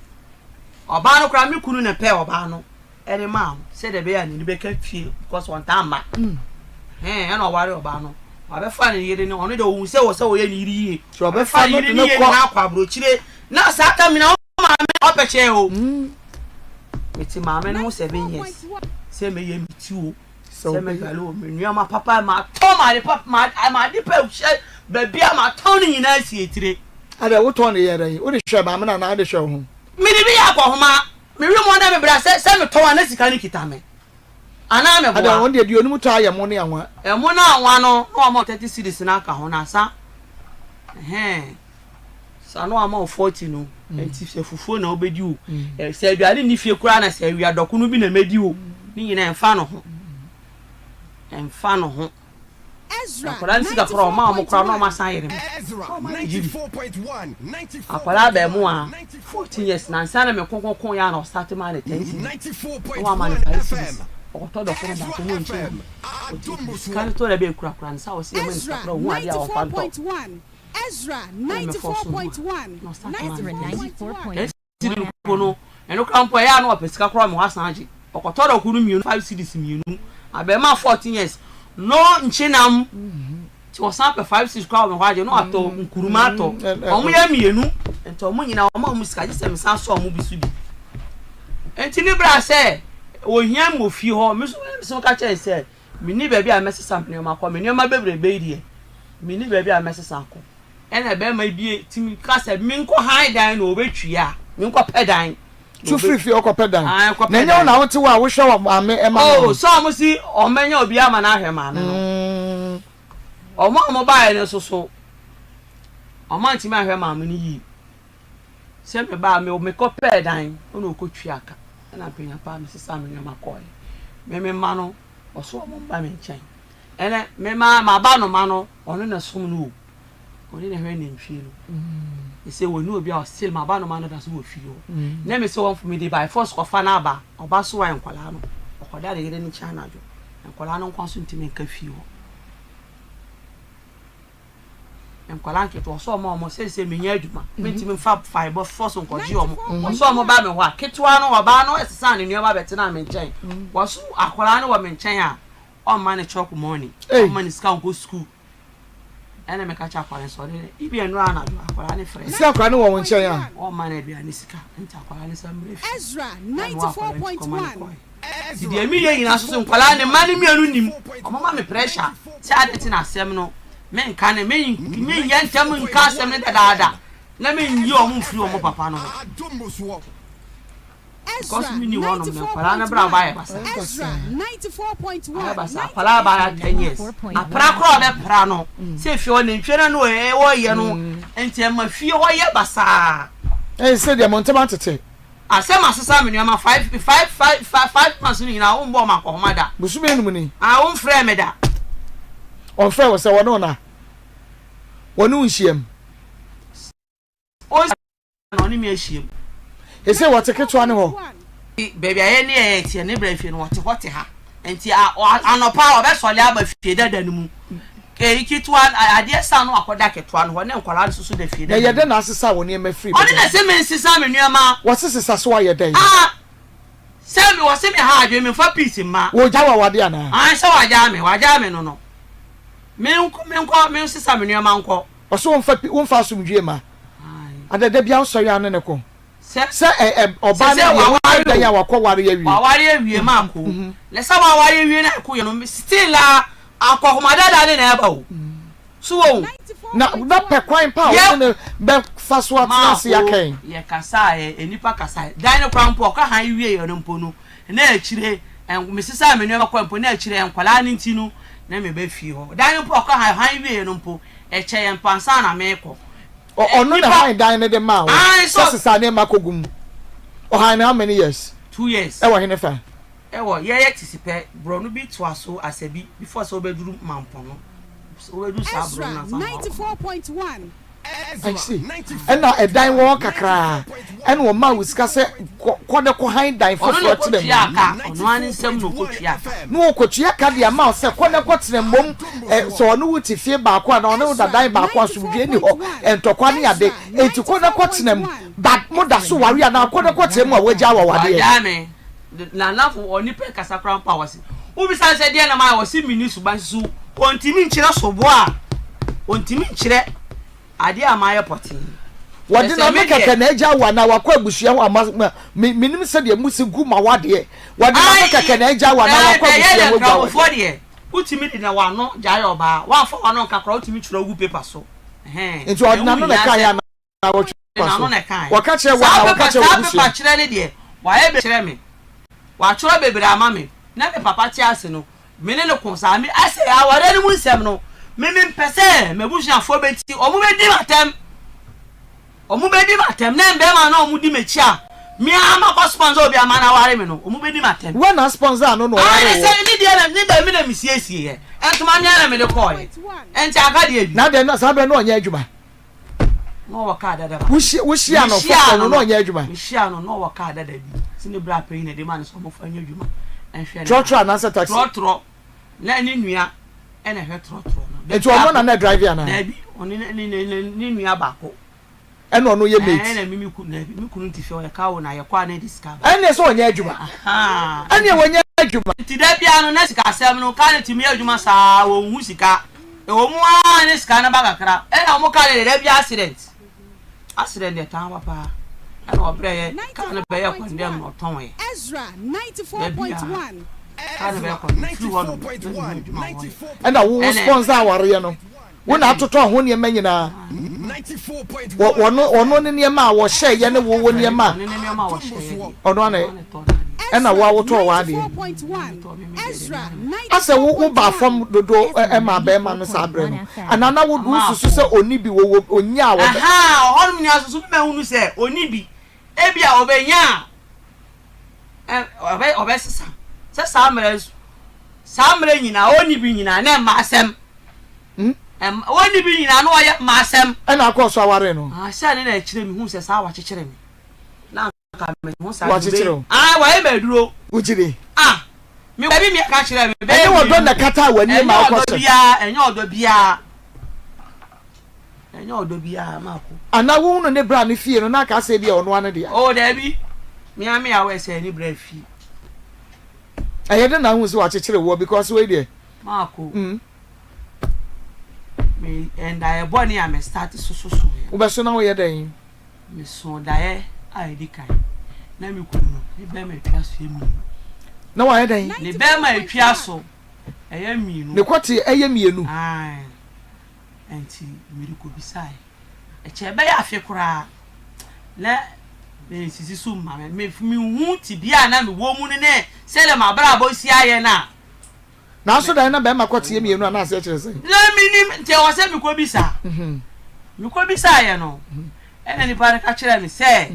Speaker 2: oba no kura mi kunu na pe oba no ere ma se de be ya ni be ka fie because one time ma e na ware oba no abe fa ni yire ni ono de ohun se wo ye ni iri
Speaker 1: so abe fa no
Speaker 2: ni ye na akwa bro chire na sa ka mi na o ma me opeche o meti ma me no 7 years se me ye miti o se me galo me nua ma papa ma to ma de papa ma de pa uhye ba bia ma to ni nyina si etire
Speaker 1: ada wo to ne yere wo de hwe ma me na de hwe ho
Speaker 2: mi de bi ya kwa ho ma me wi mo na me bra se me to wa na sika ni kita me ana me bo
Speaker 1: ada won de onum to aye mo ne anwa
Speaker 2: e mo na anwa no no mo 30 series na aka ho na sa sa no ama 40 no enti se fufuo na obedi o se aduane ni fie kura na se awia doko no bi na medi o ni nyina emfa no ho Ezra akwala nsika kura ma mo kura no ma san yere
Speaker 4: Ezra 94.1
Speaker 2: akwala ba mu a 14 years na nsa na me konkon ya na start ma na 10
Speaker 4: 94.1 FM
Speaker 2: oto do ko na ko mo nche kan to le be kura nsa o se mo nsa kura hu ade a o fa to
Speaker 3: Ezra 94.1
Speaker 5: 94.1
Speaker 2: kono eno kampo ya na opesika kura mo asan age okoto do kunu mienu 5 series mienu abema 14 years no nchinam ti o san pe 5 series kura mo age no ato nkuruma ato omo ya mienu ento omo nyina omo musika je se me san so omo bisu bi enti ni bra se ohia mo fi ho me so ka che se mi ni ba bi a mesesa mpne ma ko me ni ma bebre be rie mi ni ba bi a mesesa ko ena be ma bi timi ka se mi nko high dan no obetwia mi nko pedan
Speaker 1: tu free fi okopedan na nya na wo ti wa wo hwe wa ame e ma
Speaker 2: oh so mo si o menya obi ama na ahwe ma no o mo ba ne so o ma ntimi ahwe ma me ni yi se me ba me ko pedan ono ko twia ka na penya pa me sesa me nyama ko me ma no o so mo ba me nchen ene me ma ba no ma no ono na som no oni na hwe ne nhwie no ese wonu obi a still ma ba no ma no da so wo fie o na me se won for me dey by force ko fa na ba oba so wa enkwala no okoda de yire ni cha na jo enkwala no nkwa so ntime nka fie o enkwala nke to so mo se me nya adwuma me ntime fa fiber force nko ji o mo so mo ba me ho a ketwa no oba no esesa ne nua ba bete na me nchen wo so akwala no wo me nchen a o ma ne chop money o ma ne ska nko school ene me ka cha akwara so de ibi enu ana akwara ne frɛ
Speaker 1: si akwara ne wo nche ya
Speaker 2: o ma na aduane sika nti akwara ne samre fi
Speaker 3: Ezra 94.1.
Speaker 2: di emi ye nyina so nkwala ne ma ne mianu nim o ma me pressure si adeti na asɛm no me nka ne me nya ntam nka asɛm ne dadaada na me nyi o mu firi o mo papa no because me ni one of me kwala na bra ba ya basa
Speaker 3: Ezra 94.1.
Speaker 2: basa kwala ba ya 10 years apra kro be pra no se fi o ne ntwena no e wo ye no enti ma fi ho ye basa
Speaker 1: say the montema tete
Speaker 2: asema asesa me nua ma 5 months ni na wo mbo ma ko mada
Speaker 1: busume enum ni
Speaker 2: wo mfrɛ me da
Speaker 1: on frɛ wo se wo no na wo no nhiem
Speaker 2: o no ni me ahiem
Speaker 1: ese wo teketwa ne ho
Speaker 2: baby aye ne e tie ne bra fie no wote hote ha enti anopa obesole aba fie dada no mu ke ikitwa ade sa no akoda ketwa no ho ne nkwala susu da fie
Speaker 1: na ye de na asesa wo ne ma free
Speaker 2: oni na se me nsisa me nuama
Speaker 1: wo sesesa so aye den
Speaker 2: se me wo se me ha adwe me fa peace ma
Speaker 1: wo jawa wade ana
Speaker 2: se waja me no me nsisa me nuama nko
Speaker 1: o so won fa asumdwe ma adada bia osori ane ne ko se oba na ye dan ya wakọ ware awie
Speaker 2: ma ko le sa ware awie na ko ye no still akokomadada ne na eba o so wo
Speaker 1: na pe kwan pa o ne be faso atase yakan
Speaker 2: ye kasa enipa kasa dan ne kwan po ka han wie ye no mpo no na akire mesisa me no kwan po na akire enkwala ne ntinu na me be fie ho dan ne po ka han wie ye no mpo eche ye mpansa na me ko
Speaker 1: ono na han dan ne de ma o sesa ne makogum o han how many years
Speaker 2: 2 years
Speaker 1: e wo hene fa
Speaker 2: e wo ye tisipe bro no bi to aso asabi before so beduru mampo no so bedu sa bro na fa
Speaker 3: 94.1
Speaker 1: and now a dine walk kakra and wo ma wisika se kwode ko han dan foforo tene
Speaker 2: no ani nsem no kotua
Speaker 1: no kotua ka dia ma se kwode ko tene mom so ono wuti fie ba ko na ono da dan ba ko asumdwe ni ho entokwa ne ade enti kwode ko tene but mo da so ware na kwode ko tene mu a waja wa wade
Speaker 2: ya me na lafu oni pe kasa kran pa wasi ubi san se dia na ma wasi mini suban su ontimi nkyire sobo a ontimi nkyire ade amaye poti
Speaker 1: wade na make ka na eja wa na wakọ abusua ho minim se de musi gu ma wade wade na make ka na eja wa na wakọ abusua ho gwa
Speaker 2: fo de utimi de na wa no jaye oba wa fo wa no kakra utimi kyerɛ gu paper so
Speaker 1: nti wade na no na kan ya na wo
Speaker 2: na no na kan
Speaker 1: waka kyerɛ wa na waka kyerɛ abusua
Speaker 2: paper kyerɛ ne de wa ye be kyerɛ me wa kyerɛ bebere ama me na me papa ti ase no me ne ko sa me ase aware ne mu nsɛm no me mpese mebusua fo beti omu bedi matem na mbe ma na omu di mechi a me ama ko sponsor obi ama na ware me no omu bedi matem
Speaker 1: when na sponsor no ware
Speaker 2: wo say ni dia na ni da me na misiesie ye entuma me na me de koy enti aka de bi
Speaker 1: na de na sabe no onye adwuma
Speaker 2: no waka dada
Speaker 1: wushi ano fo no onye adwuma
Speaker 2: wushi ano no waka dada bi sini bra pe ni de man so mo fa nya adwuma enhwe
Speaker 1: trotro na sa taxi
Speaker 2: trotro na ni nua ena hwe trotro no
Speaker 1: enti ono na driver na
Speaker 2: na bi oni ni nua ba ko
Speaker 1: ena ono ye mate
Speaker 2: ena mi kunu ntife o ya kawo na ye kwa na discover
Speaker 1: ena so onye adwuma ena onye adwuma
Speaker 2: ti da bia no na sika asem no ka na timi adwuma saa wo hu sika e wo mu a ne sika na ba kakra ena mo ka le da bia accident de tan papa ena obre ye ka na be ye kwandem no ton ye
Speaker 3: Ezra 94.1
Speaker 1: ena wo sponsor ware no wo na atoto ho ne ma nyina
Speaker 4: 94.1
Speaker 1: ono ne ne ma wo hye ye ne wo ne ma ono ana ena wo awoto wa de
Speaker 3: Ezra
Speaker 1: asa wo ba fam dodo e ma be ma no sa bre no anana wo susu se oni bi wo onya wo
Speaker 2: honum nya susu me hunu se oni bi ebia obenya obe sisa se samre nyina oni bi nyina na ma asem oni bi nyina no ye ma asem
Speaker 1: ena akoso aware no
Speaker 2: sha ne na akire mi hu se sa wa kekere mi na ka me hu sa
Speaker 1: wa kekere
Speaker 2: wa e baduro
Speaker 1: ujire
Speaker 2: mi baby mi ka kire mi
Speaker 1: ene wo do na kata wani ma akoso
Speaker 2: enye odo bia ma ko
Speaker 1: ana wo no ne bra ne fie no na ka se bia ono ane dia
Speaker 2: o da bi mi ami awe se ni bra fie
Speaker 1: ayede na hu se wa kekere wo because we there
Speaker 2: ma ko me and I born here me start so
Speaker 1: Ubeso na wo ye den.
Speaker 2: me so dae ai di kan na me kunu no e be ma twa so emi
Speaker 1: Na wo ye den.
Speaker 2: ne be ma twa so eye mi no
Speaker 1: Ne kwoti eye mienu.
Speaker 2: ai enti me ko bisai e che be ya afi kura na me sisi so ma me hu ti bia na me wo mu ne se le ma bra bo si aye na
Speaker 1: Na so dan na be ma kwoti mienu na ase kire sei.
Speaker 2: na mi ni te wo se me ko bisa me ko bisa ye no ene ni pare ka kire me se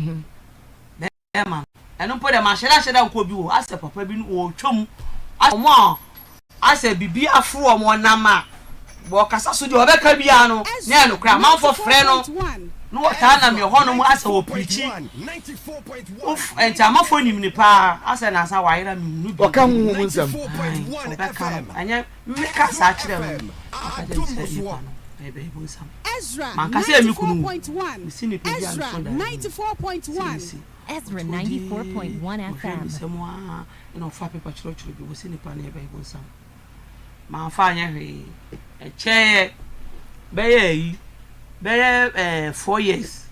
Speaker 2: be ma eno po de ma sheda nko bi wo ase papa bi no twom omo ase bibi afro omo nama bo kasa so de obeka bia no na eno kra manfo frɛ no no ta na me ho no mu ase wo preachi uf enti amafo nim ni pa ase na asa waira me nu bi
Speaker 1: Oka hu hu nsam.
Speaker 2: anya me kasa kire me
Speaker 3: Ezra
Speaker 2: Man, kasi emi kunu.
Speaker 3: 94.1.
Speaker 2: si ni pe bia no
Speaker 3: Ezra
Speaker 2: so da
Speaker 3: 94.1.
Speaker 5: Ezra 94.1 FM.
Speaker 2: semua ino fa pepa chiro bi wo si ni pa na e ba ibo sam ma fa anya hwe e che be yi be 4 years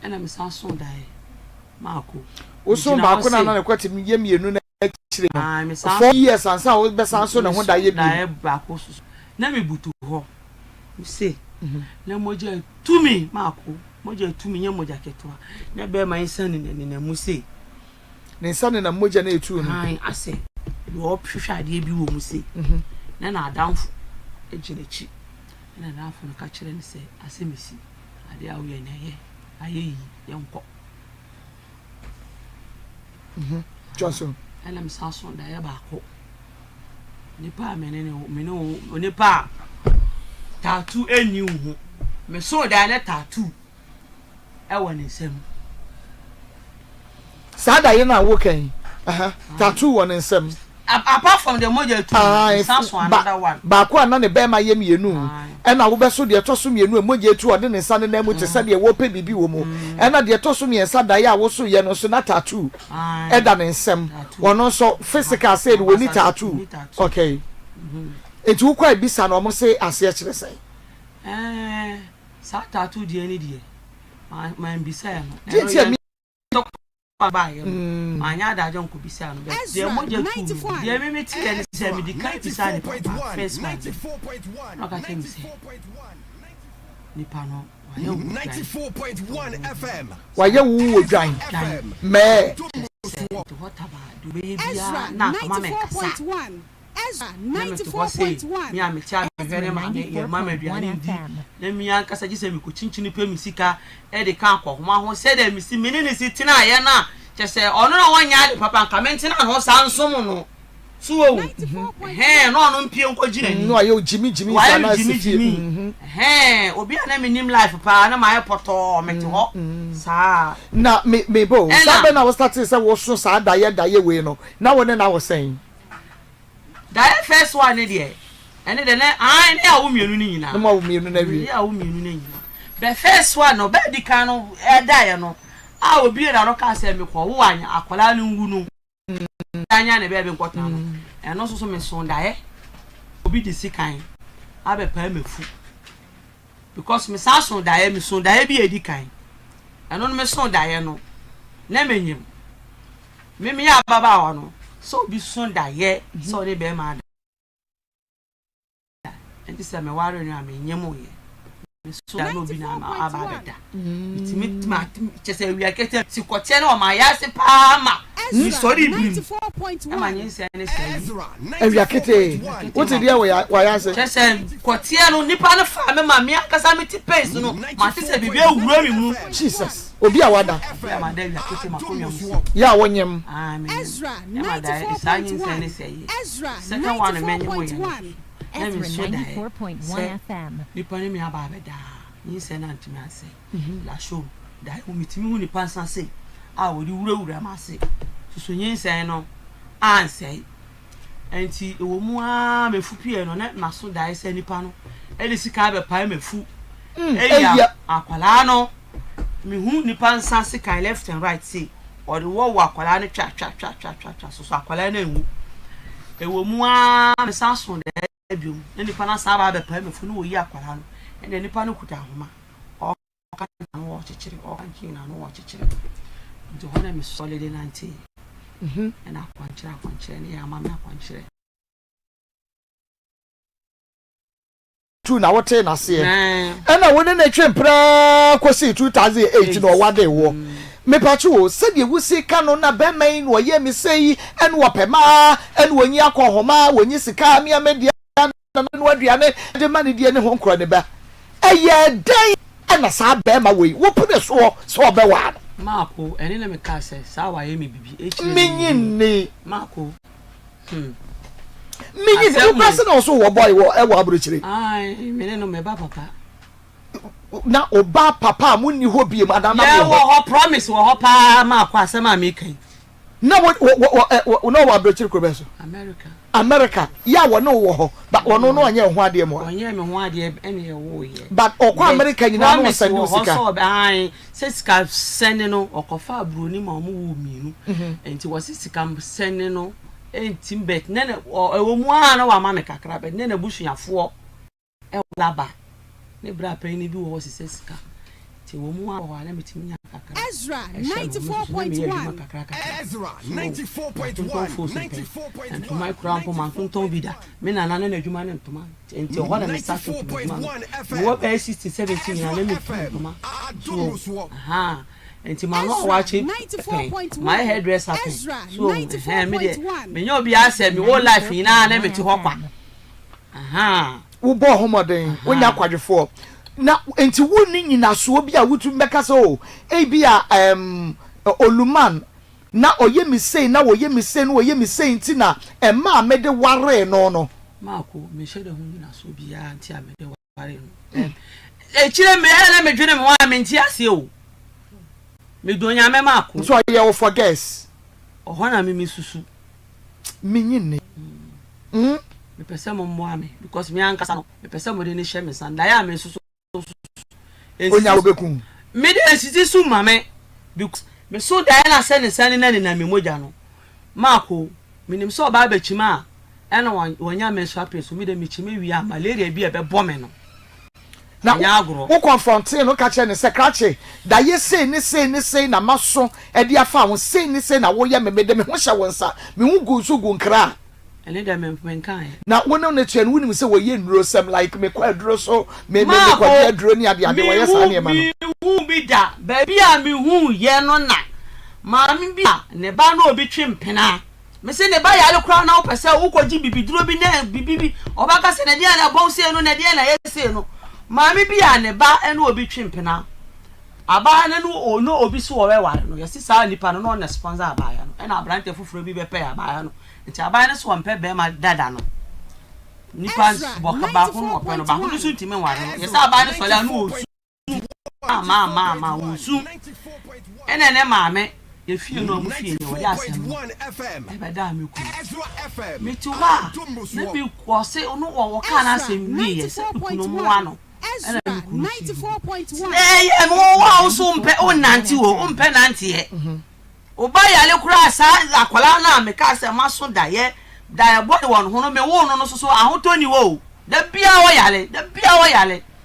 Speaker 2: ena me san so dai ma ko
Speaker 1: Wo so ba ko na na kwoti ye mienu na kire no.
Speaker 2: ah me san
Speaker 1: 4 years ansa wo be san so na ho da ye bi.
Speaker 2: da e ba ko so na me butu ho you see na moja tumi ma ko moja tumi nye moja ketwa na be ma insan ni na mu see
Speaker 1: Ne nsa na moja na etu no.
Speaker 2: ai ase wo hwehwe ade bi wo mu see na adamfo eginechi na adamfo no ka kire ni se ase mesi ade awo ye na ye aye yi ye nko
Speaker 1: Johnson.
Speaker 2: ela mi san so da ye ba ko nipa menene nipa tattoo eni hu me so da na tattoo e woni nsem
Speaker 1: Sada ye na wo kan. Tattoo won nsam.
Speaker 2: apart from the moja two san so another one
Speaker 1: Ba ko na ne be ma ye mienu. E na wo be so de to so mienu e moja tu ode ne nsa ne na mu te se de wo pe bibi wo mu. E na de to so miensa da ye a wo so ye no so na tattoo. E da ne nsam. Wono so physical said we need tattoo. Okay. Enti wo kwa bisa na omo se ase kire sei.
Speaker 2: Sa tattoo die ni die. Ma mbisa ya no.
Speaker 1: Tie
Speaker 2: Baba ye. Anya da jon ko bisa no. De moja tu. De me ti de se me di kai bisa ni first man. No ka tem se. Ni pa no.
Speaker 4: 94.1 FM.
Speaker 1: Wa ye wu wo dwan. Me.
Speaker 2: What about do baby
Speaker 3: Ezra
Speaker 2: na kama me kasa.
Speaker 3: 94.1. Ezra
Speaker 2: Me
Speaker 3: 94.1.
Speaker 2: a me cha me hwere ma ye mama aduane ndi na mi an kasa gise me ko chinchini pe mi sika e de kan ko homa ho se de mi si mini ni si tina ye na che se ono na wonya de papa nkamenti na ho sansom no so o no no mpie nko gina ni
Speaker 1: No ayo jimi sana
Speaker 2: jimi obi ana me nim life pa na ma ye poto me te ho sa
Speaker 1: na me bo sabe na wo start say wo so sa da ye we no na wo ne na wo saying
Speaker 2: that first one there and then I ne a wo mienu ni nyina
Speaker 1: no ma wo mienu na wi
Speaker 2: a wo mienu ni nyina the first one no be di kan no e da ye no a obi e da no ka say me ko wo anya akola no ngu no anya ne be nkota no e no so me so da ye obi di sikan a be pa mefu because me sa so da ye bi e di kan e no me so da ye no na menyim me ya baba wa no so bi so da ye so ne be ma da enti se me ware no amenyem ye me so da no bi na aba beda itimi ma chese wi akete si kote na o ma ya se pa ma ni sorry bi
Speaker 3: 94.1.
Speaker 2: ma nyi se ne se
Speaker 1: wi akete what did wa ya say
Speaker 2: chese kote no nipa no fa me ma me akasa me ti pace no ma ti se bibi ewura mi mu
Speaker 1: Jesus obi awada
Speaker 2: ma da wi akete ma ko nyam
Speaker 1: ya wonyem
Speaker 2: amen
Speaker 3: Ezra
Speaker 2: ne se
Speaker 3: 94.1. Ezra
Speaker 2: second one me nyi
Speaker 3: 94.1.
Speaker 5: Ezra 94.1 FM.
Speaker 2: nipa ne mi aba beda yin se na ntimi ase la show da o mitimi hu nipa nsa se a wo di wura ma se so yin se no an se enti ewo mu a mefu pie no na so da se nipa no e de sika be pa mefu eya akwala no mi hu nipa nsa se kan left and right say or the wo akwala no twa so akwala na enwu ewo mu a me sa so biom na nipa na sa ba be pa me fu no yi akwara no ene nipa no kuta homa o ka na wo chechire o kan ki na no wo chechire nti ho na me solid nanti ena kwanchire ne ya mama kwanchire
Speaker 1: tu na wote na se ena woni na twempra kosi 2008 no wade wo me pachu se de wusi ka no na be man no ye mi sei ene wo pema ene wonyi akohoma wonyi sika mi amedia na no aduane de mani die ne ho nkro ne ba eye den ena sa be ma we wo pune so be wa
Speaker 2: Marco ene na me ka se sa wa ye mi bibi
Speaker 1: minyi
Speaker 2: Marco
Speaker 1: minyi the person also wo boy wo e wo abrochire
Speaker 2: ai me no me ba papa
Speaker 1: na oba papa munni ho bie madam na
Speaker 2: yeah wo promise wo pa Marco asema me kan
Speaker 1: na wo no wo abrochire ko be so America ya wo no wo ho but wo no onye ho ade mo
Speaker 2: onye me ho ade ene ye wo ye
Speaker 1: but okwa America nyina no send sika
Speaker 2: so ai sika send no okofa abroni ma mo wo mienu enti wo sika send no enti bet nene ewo mu ana wa ma me kakra bet nene busuafo e laba ne bra pe ni bi wo sika ti wo mu wa na metimi kakra
Speaker 3: Ezra 94.1
Speaker 4: Ezra 94.1
Speaker 2: and to my crown for man ton vida me na na adwuma ne ntoma enti ho na me start to wo be 60 17 na me ntoma aha enti ma no wa che my hairdresser so me de me nyo bi ase me wo life ina na me ti ho kwa aha
Speaker 1: wo bo homoden wonya kwadwefo na enti woni nyina so bi a wutu meka so bia oluman na oye mi sei na oye mi sei no oye mi sei nti na ma me de ware no
Speaker 2: Marco me shede hu nyina so bi a nti a me de ware no chire me na me dwene me wa me nti ase o me donya me Marco
Speaker 1: so ye wo for guess
Speaker 2: ho na me susu
Speaker 1: minyine
Speaker 2: me pese mo mo ame because me ankasa no me pese mo de ne hye me san da ya me susu
Speaker 1: onya obeku
Speaker 2: me de sisi su mame because me so da na se ne san na me moja no Marco minim so ba ba chima ena wonya me so apeso me de me chima wi a malaria bi e be bo me no
Speaker 1: na wo confront no ka che ne secretary da ye sei na maso e dia fa wo sei na wo ye me de me ho hye wo nsa me hu gu so gu nkra
Speaker 2: ene da me kan
Speaker 1: na wono na tuen wonim se wo ye nduro sem like me kwa duro so me kwa duro ni ade wo ye sa ne ma no
Speaker 2: hu bi da ba bi a me hu ye no na ma me bi a ne ba no obi twempena me se ne ba ya le kra na wo pese wo koji bibi duro bi na bibi obaka se ne dia na bon se no ne dia na ye se no ma me bi a ne ba ene obi twempena aba na no ono obi so wo we ware no ye sisa nipa no na sponsor aba ya no ena abrante fufuro bi be pe aba ya no nti aba na so mpe be ma dada no nipa boka ba ho no pe no ba ho so ntime ware no ye sa aba na so la no osu ma osu ene ne maame ye fie no mu fie ne wo ya asem e be da me ku me tu wa na bi ko se ono wo ka na asem ni ye se ku no mu ano
Speaker 3: Ezra 94.1
Speaker 2: ye mo wa so mpe o nanti wo mpe nanti ye oba yale kura sa akwala na me ka se maso da ye body won ho no me wo no so ahoto ni wo da bia wo yale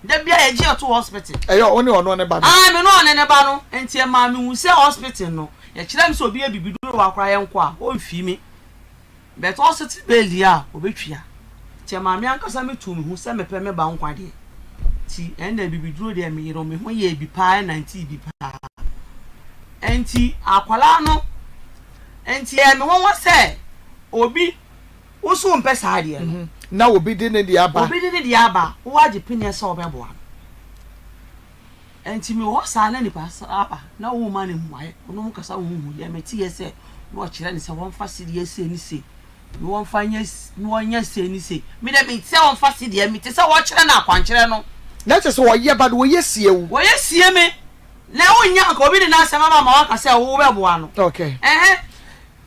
Speaker 2: da bia ye je to hospital
Speaker 1: eyo oni ono ne ba no
Speaker 2: me no one ne ba no enti e ma me hu se hospital no ye kire me so obi bibidu wa kura ye nko a o mfi mi but hospital belia obetwia ti ma me ankasa me tu me hu se me pe me ba nkwa de ti enda bibidu de me yero me ho ye bi pa 90 bi pa enti akwala no enti e me won se obi wo so mpe saade no
Speaker 1: na obi de ne dia ba wo
Speaker 2: age pini se obeboa enti me wo sa na ni pa aba na wo ma ne muaye ono mu kasa wo hu ye meti ye se no kire ni se won fa sidi ye se ni se no won fa nya no nya se ni se me de me se won fa sidi ye me te se wo kire na akwankire no
Speaker 1: na che so wo ye ba wo ye sie me na wonya ka obi de na asema mama waka se wo beboa no okay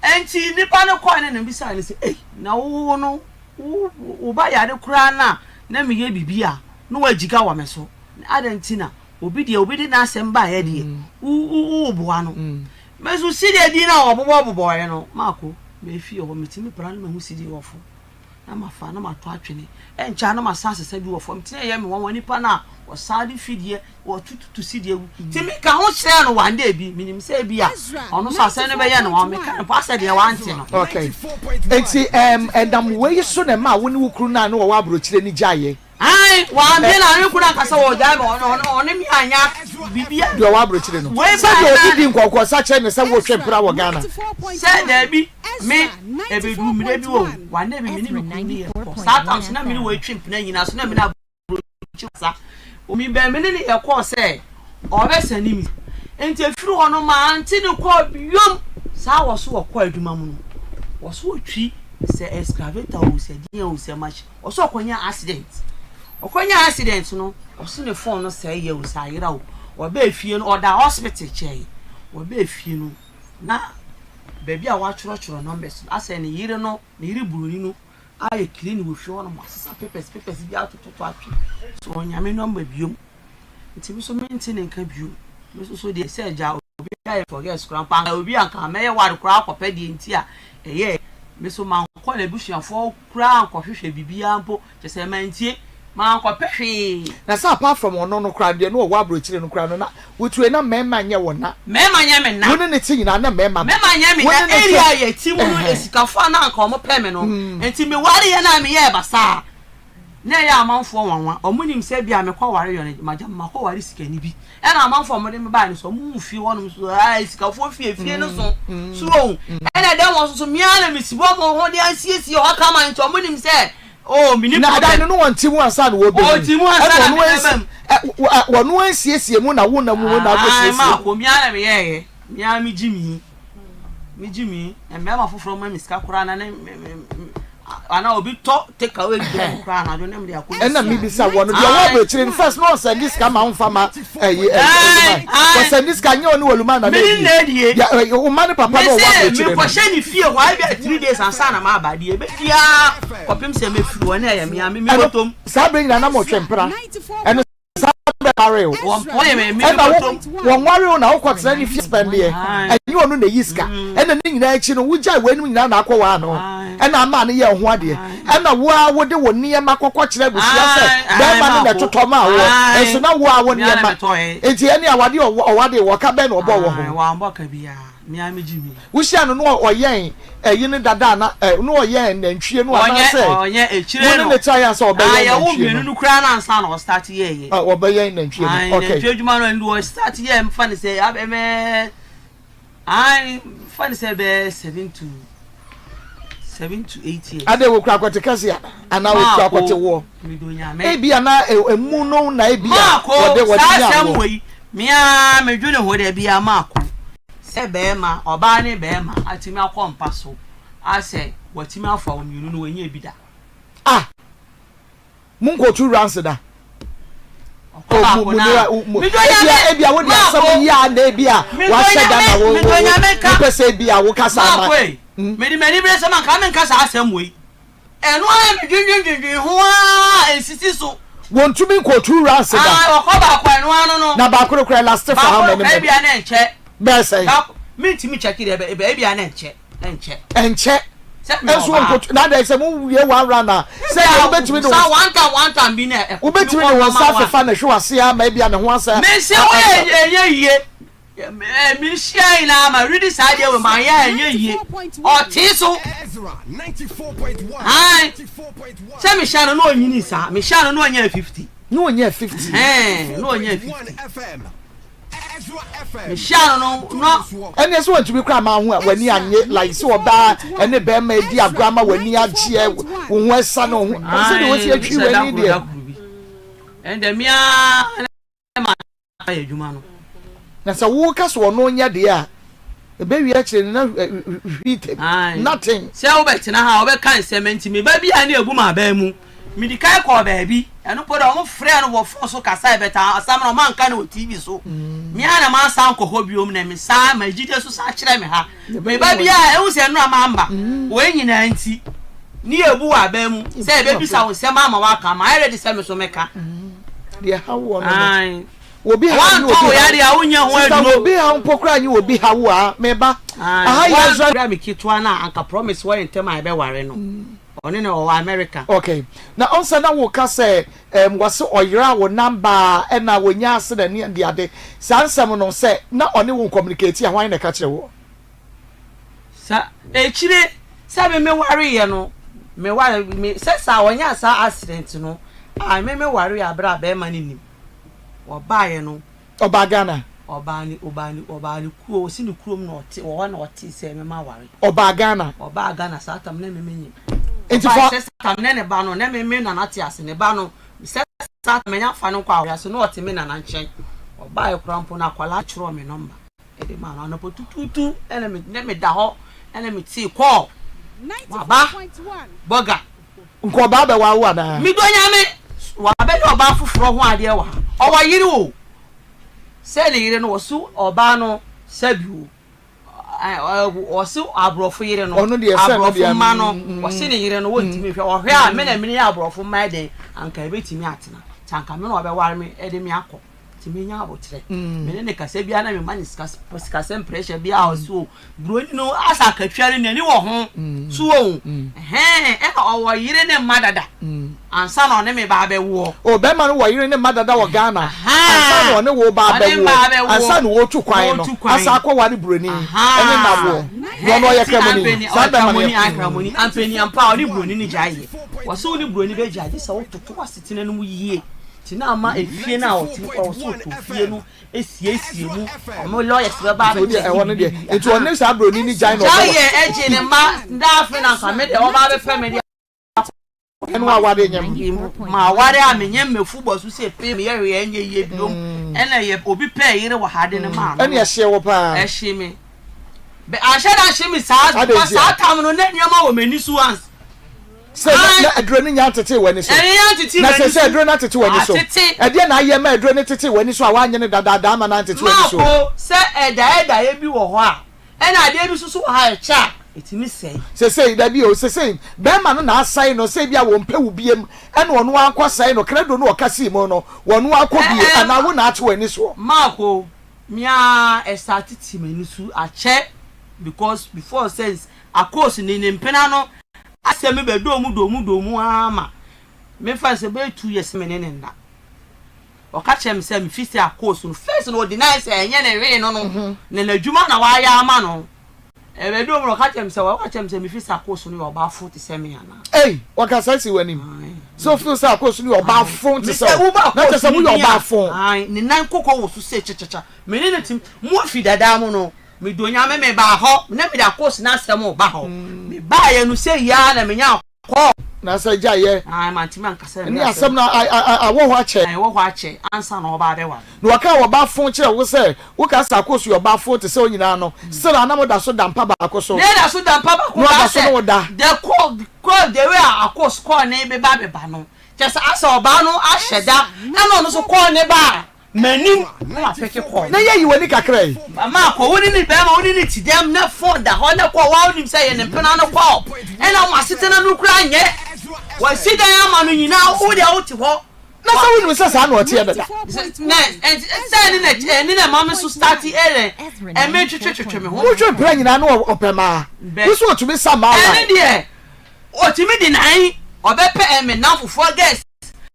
Speaker 2: enti nipa no kwa ne bisa ne se na wo no wo ba ya de kura na me ye bibia no wajiga wa me so adantina obi de na asema ya de wo boa no mesu sidi di na obobo ye no Marco me fi o metimi plan me hu sidi wofo na mafa na mato atwene encha na masase se bi wo fam tine ye me won nipa na wo sade fidie wo tututu sidie wu ti me ka ho hye no wande bi minim se bi a ono so ase ne be ye no wa me ka pa ase de wante no
Speaker 1: okay enti endam we so na ma wo ne wukru na no wo abrochire ni jaye
Speaker 2: ai wa me na re kuna kasa wo jaye ono mi anya bibia
Speaker 1: do wo abrochire no
Speaker 2: we
Speaker 1: se do obi di nkokọ sa che ne se wo twempra wo Ghana
Speaker 2: se da bi me ebe du mi da bi wo wande bi minim ni ye sa tam se na mi wo twemp na nyina so na mi na sa omi be me ne ye ko se obesani mi enti afiri ho no ma anti ne ko biom sa wo so wo ko aduma mu no wo so otwi se excavator o se dia o se match wo so okonya accident no wo so ne phone no se ye o sa yira o wo be afie no oda hospital chei wo be afie no na baby a wa choro numbers asa ne yire no ne yire buruni no aye clean wo fie no asesa papers bi atototo atwe so onyame number biom nti bi so maintain nka biom so de se ja obi aye forget scrap and obi anka meye ware kura akopɛ de nti a eye me so man ko na busuafo kura ankɔhwehwɛ bibia mpo je se mantie man kɔpɛ hwe
Speaker 1: na sa apart from ono no kra de no wo abrochire no kra no na wotue na mema nye wona
Speaker 2: mema nye me na
Speaker 1: woni ne ti nyina na mema
Speaker 2: nye me na area ye ti mu no esikafo na anka omo pɛ me no enti me ware ye na me ye basa na ya amanfo wanwa omunim se bia me kwa ware yo ne magya ma kwa ware sikani bi e na amanfo mo de me ba ni so mu fi wonum so sikafo fie no so so e na dem wo so me ana me sibo mo ho de ansiesie o aka man to omunim se oh mini
Speaker 1: na da no wonti mu asa no wo be
Speaker 2: oh ti mu asa
Speaker 1: wo no ansiesie mu na wo na mu na go siesie
Speaker 2: ma ko me ana me ye me a me jimi e me ma foforo ma me sika kura na ne ana obi to take away the crown I don't know the akwa
Speaker 1: and na me be say one the one we chire first no send this ka ma mfa ma send this ka nye onu oluma na
Speaker 2: me na die
Speaker 1: ya o ma ne papa no wa we chire
Speaker 2: me ko she ni fie why be 3 days ansa na ma ba die be dia kopim se me firi wona ya me botom
Speaker 1: sa bring na mo twempra and won worry na wo na fie spend here and you onu na yiska and na nyina echi no wo jai wenu nyina na akwa no and na ma ne ye ho ade and na wo de wo ne ma kokko kire busia se be ma ne totoma wo enso na wo ne ma enti ene awade owade wo ka be na obo wo ho
Speaker 2: wa mboka bia mi amejimi
Speaker 1: wo sia no oyen eyi ne dada na no oyen na ntwie no ana se
Speaker 2: onye echire no
Speaker 1: ne taya se obeyen
Speaker 2: ya wo mienu no kura na ansa na start ye
Speaker 1: obeyen na ntwie no okay
Speaker 2: ntwie djuma no ndo start ye mfa ne se abeme ai fa ne se be 7 to 8 years
Speaker 1: ade wo kura kwatekase ana wo kura kwate wo ebi ana emu no na ebi a ode wo dia wo
Speaker 2: mia medwene ho de bia mako se bema oba ne bema atimi akompa so ase watimi afa onwunu no wenye bida
Speaker 1: munko tu rounds da ebi a wo dia asam ya na ebi a wa sheda na wo pese ebi a wo kasa ma
Speaker 2: medi bre se man ka men kasa asam we eno a medwendwendwe ho a ensisi so
Speaker 1: wontumi nko tu rounds da
Speaker 2: okoba kwa eno ano no
Speaker 1: na ba koro last for how many minutes
Speaker 2: ebi a na enche
Speaker 1: be say
Speaker 2: mentimi check it ebi a na enche
Speaker 1: enso nko na da se mu wie one run na se you betimi do
Speaker 2: so one time bi na
Speaker 1: u betimi do one safe fa na hwe ase a ma ebi a ne ho asa
Speaker 2: me se we enye mi share na ma ready side we ma ya enye yie o ti so
Speaker 4: Ezra 94.1
Speaker 2: ai se mi share no onyini sa mi share no onye 50
Speaker 1: no onye 50
Speaker 2: no onye 50
Speaker 4: FM Ezra FM
Speaker 2: mi share no
Speaker 1: ene so wantumi kra ma ho a wani anye like so oba ene be ma di agrama wani agye wo ho asa no ho se de wo si atwi wani de
Speaker 2: ende mia ma ya djuma no
Speaker 1: na se wo ka so no nya de a ebe wi a kire na hwite nothing
Speaker 2: se wo betina ha wo be kan sementi me ba bia na ebu ma ba mu mi di kai ko ba bi eno podo mo frɛ no wo fo so kasa e beta asam no man ka na TV so mi ana ma san ko hobiom na mi sa ma jide so sa kire me ha me ba bia e wo se no amamba wo nyina nti ni ebu wa ba mu se e be bisa wo se ma wa ka ma I ready se me so meka
Speaker 1: de ha wo no
Speaker 2: ai
Speaker 1: obi ha
Speaker 2: ni obi ya de a wonya ho aduro
Speaker 1: obi ha mpokra nyi obi ha wo a me ba
Speaker 2: aha ya zo bra me kitwa na anka promise wo ntem a be ware no ɔne ne ɔwɔ America.
Speaker 1: Okay, na onsa na wo ka sɛ wase ɔyera wo number ɛna wonya ase na ne de ade sansɛm no sɛ na ɔne wo communicate a hwan na ka kyerɛ wo
Speaker 2: sa echire sa me ware ye no me ware me sɛ sa wonya sa accident no a me ware abra ba ma ne nim oba ye no
Speaker 1: oba Ghana
Speaker 2: obani kuo osi ne kurom na ɔte wo na ɔte sɛ me ma ware
Speaker 1: oba Ghana
Speaker 2: sa tam na me nyim
Speaker 1: enti for
Speaker 2: tam ne ba no na me na nate ase ne ba no sɛ sa tam nya fa no kwa awia so na ɔte me na nkyɛn oba ye krampo na kwala kyerɛ me number e de ma na no potututu ene me da hɔ ene me ti call
Speaker 3: 94.1
Speaker 2: boga
Speaker 1: nko ba ba wa na
Speaker 2: mi do nyame wa be do ba foforo ho ade wa o wa yiri o se le yiri no wosu oba no sabiu o su abrofo yiri no abrofo ma no o se ne yiri no wontimi hwe o hwe a me na me ne abrofo ma de anka e betimi atena tanka me no be ware me e de me akọ timi nya abotre me ne kasa bia na me mani skasa pressure bia o so broni no asa katware ne ni wo ho so o e o wo yire ne madada ansa na ne me ba be wo
Speaker 1: o be ma no wo yire ne madada wo Ghana ansa na ne wo ba be wo ansa na wo tu kwan no asa akọ ware broni ene na wo no ye kramoni sa da mani
Speaker 2: akramoni ampeni ampa o ni broni ni jaye wo so ni broni be jaye sa wo toto wasitena no mu yie tina ama efie na o ti o so to fie no esiesie mu o lawyers be ba be
Speaker 1: e won de enti on ne sa broni ni jai no
Speaker 2: jaye eje ne ma ndafe na ka me de o ba be fe me de
Speaker 1: enu awade nyam
Speaker 2: ma awade a me nyam mefu bosu se pe me ye enye ye biom ena ye obi pe yire wo hade ne ma
Speaker 1: ene ye hye wo pa
Speaker 2: e hye me be a hye da hye me sa tam no na nyama wo mani su ans
Speaker 1: se na adroni nya tete wani so na se adroni tete wani so e de na aye ma adroni tete wani so a wanye ne dada ma na tete wani so
Speaker 2: ma se eda ye bi wo ho a e na ade bi susu ha e cha etimi
Speaker 1: se da bi o se be ma no na asai no se bia wo mpa wo biem e na ono akosai no credo no okasi mo no wono akobie ana wo na ache wani so
Speaker 2: ma ko mia esatiti mani su ache because before sense akos ni mpena no asemi be domu ama me fa se be 2 years me ne nda o ka chem se me fisi akos no first no deny se enye ne we no ne na dwuma na wa ya ama no e be domu ka chem se me fisi akos no oba fo te se me ana
Speaker 1: wa ka sai si wani so feel say akos no oba fo te se na te se mu oba fo
Speaker 2: ni nan kokko wo su se chechecha me ne tim mu afi dada mu no me donya me ba ho na me da course na asem ba ho me ba ye no say ya na me nya ko
Speaker 1: na say ja ye
Speaker 2: mantima nkasa
Speaker 1: ni asem na awo ho ache
Speaker 2: wo ho ache ansa na oba de wa
Speaker 1: no waka wo ba fon kire wo say wo ka sa course yo ba fon te say onyina no still anam da so dampa ba akoso
Speaker 2: ne da so dampa ba ko
Speaker 1: da so no da
Speaker 2: the call the way a course call na be ba no just asa oba no ahyeda na no so call ne ba manim na afeke call
Speaker 1: na ye yiwani kakra yi
Speaker 2: ma ko woni ni be ma woni ni tidem na phone da ho na ko wa woni say ye ne pena no call e na ma setena no kura nye wa sida ya ma no nyina wo de wo ti ho
Speaker 1: na so woni se sa na o tie dada
Speaker 2: na say ni na ma me so start ere e me twetwetwe me ho
Speaker 1: wo twe bra nyina na opema wo so otumi sa ma
Speaker 2: la ene de otumi di nan obepe me na fofo guest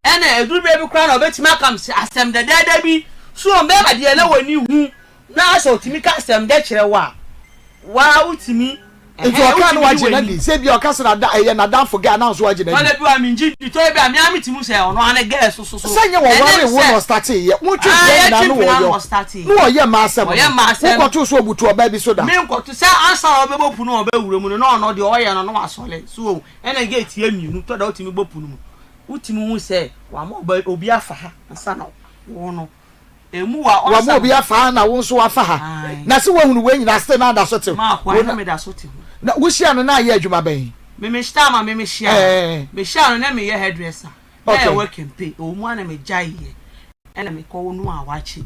Speaker 2: ena eduru be kura na obetimi akam asem de dada bi so o me ba de na woni hu na so otimi ka asem de kire wa utimi
Speaker 1: eto aka no waje na di se bi o ka na da ye na dan forget na so waje na di
Speaker 2: wala bi wa minji to be am ya mitimu se ono ane guest so
Speaker 1: sanye wo ware wo no start ye wo twe na no wo yo no ye ma asem wo ko to so obutu oba bi so da
Speaker 2: me ko to se ansa obebo pu no oba wure mu no ono de oye no no asole so ena gate ye mienu to da otimi bopu no utimi hu se wa mo obi afa ha ansa na wo no emu wa
Speaker 1: mo obi afa na wo nso afa ha na se wo hunu we nyina ste na da so te
Speaker 2: ma kwa na me da so te
Speaker 1: na wo hia no na ye adwuma ben
Speaker 2: me shita ma me hia me hia no na me ye hairdresser na work and pay o mu ana me jai ye ena me ko nu a wachi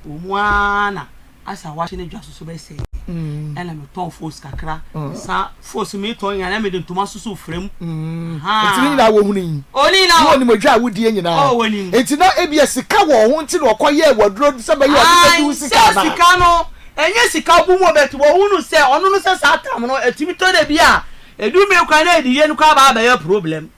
Speaker 2: o mu ana asa wachi ne dwa so be se ena me ton force kakra sa force me ton ya na me de ntoma susu frem
Speaker 1: enti na wo hunu
Speaker 2: oni na
Speaker 1: wo ni modwa wudie nyina enti na ebia sika wo ho nti na okoye wadro se be ye odi du sika na
Speaker 2: sika no enye sika bu mo betu wo hunu se onu no se sa tam no etimi to de bia edu me kwa na ediye no kwa ba ya problem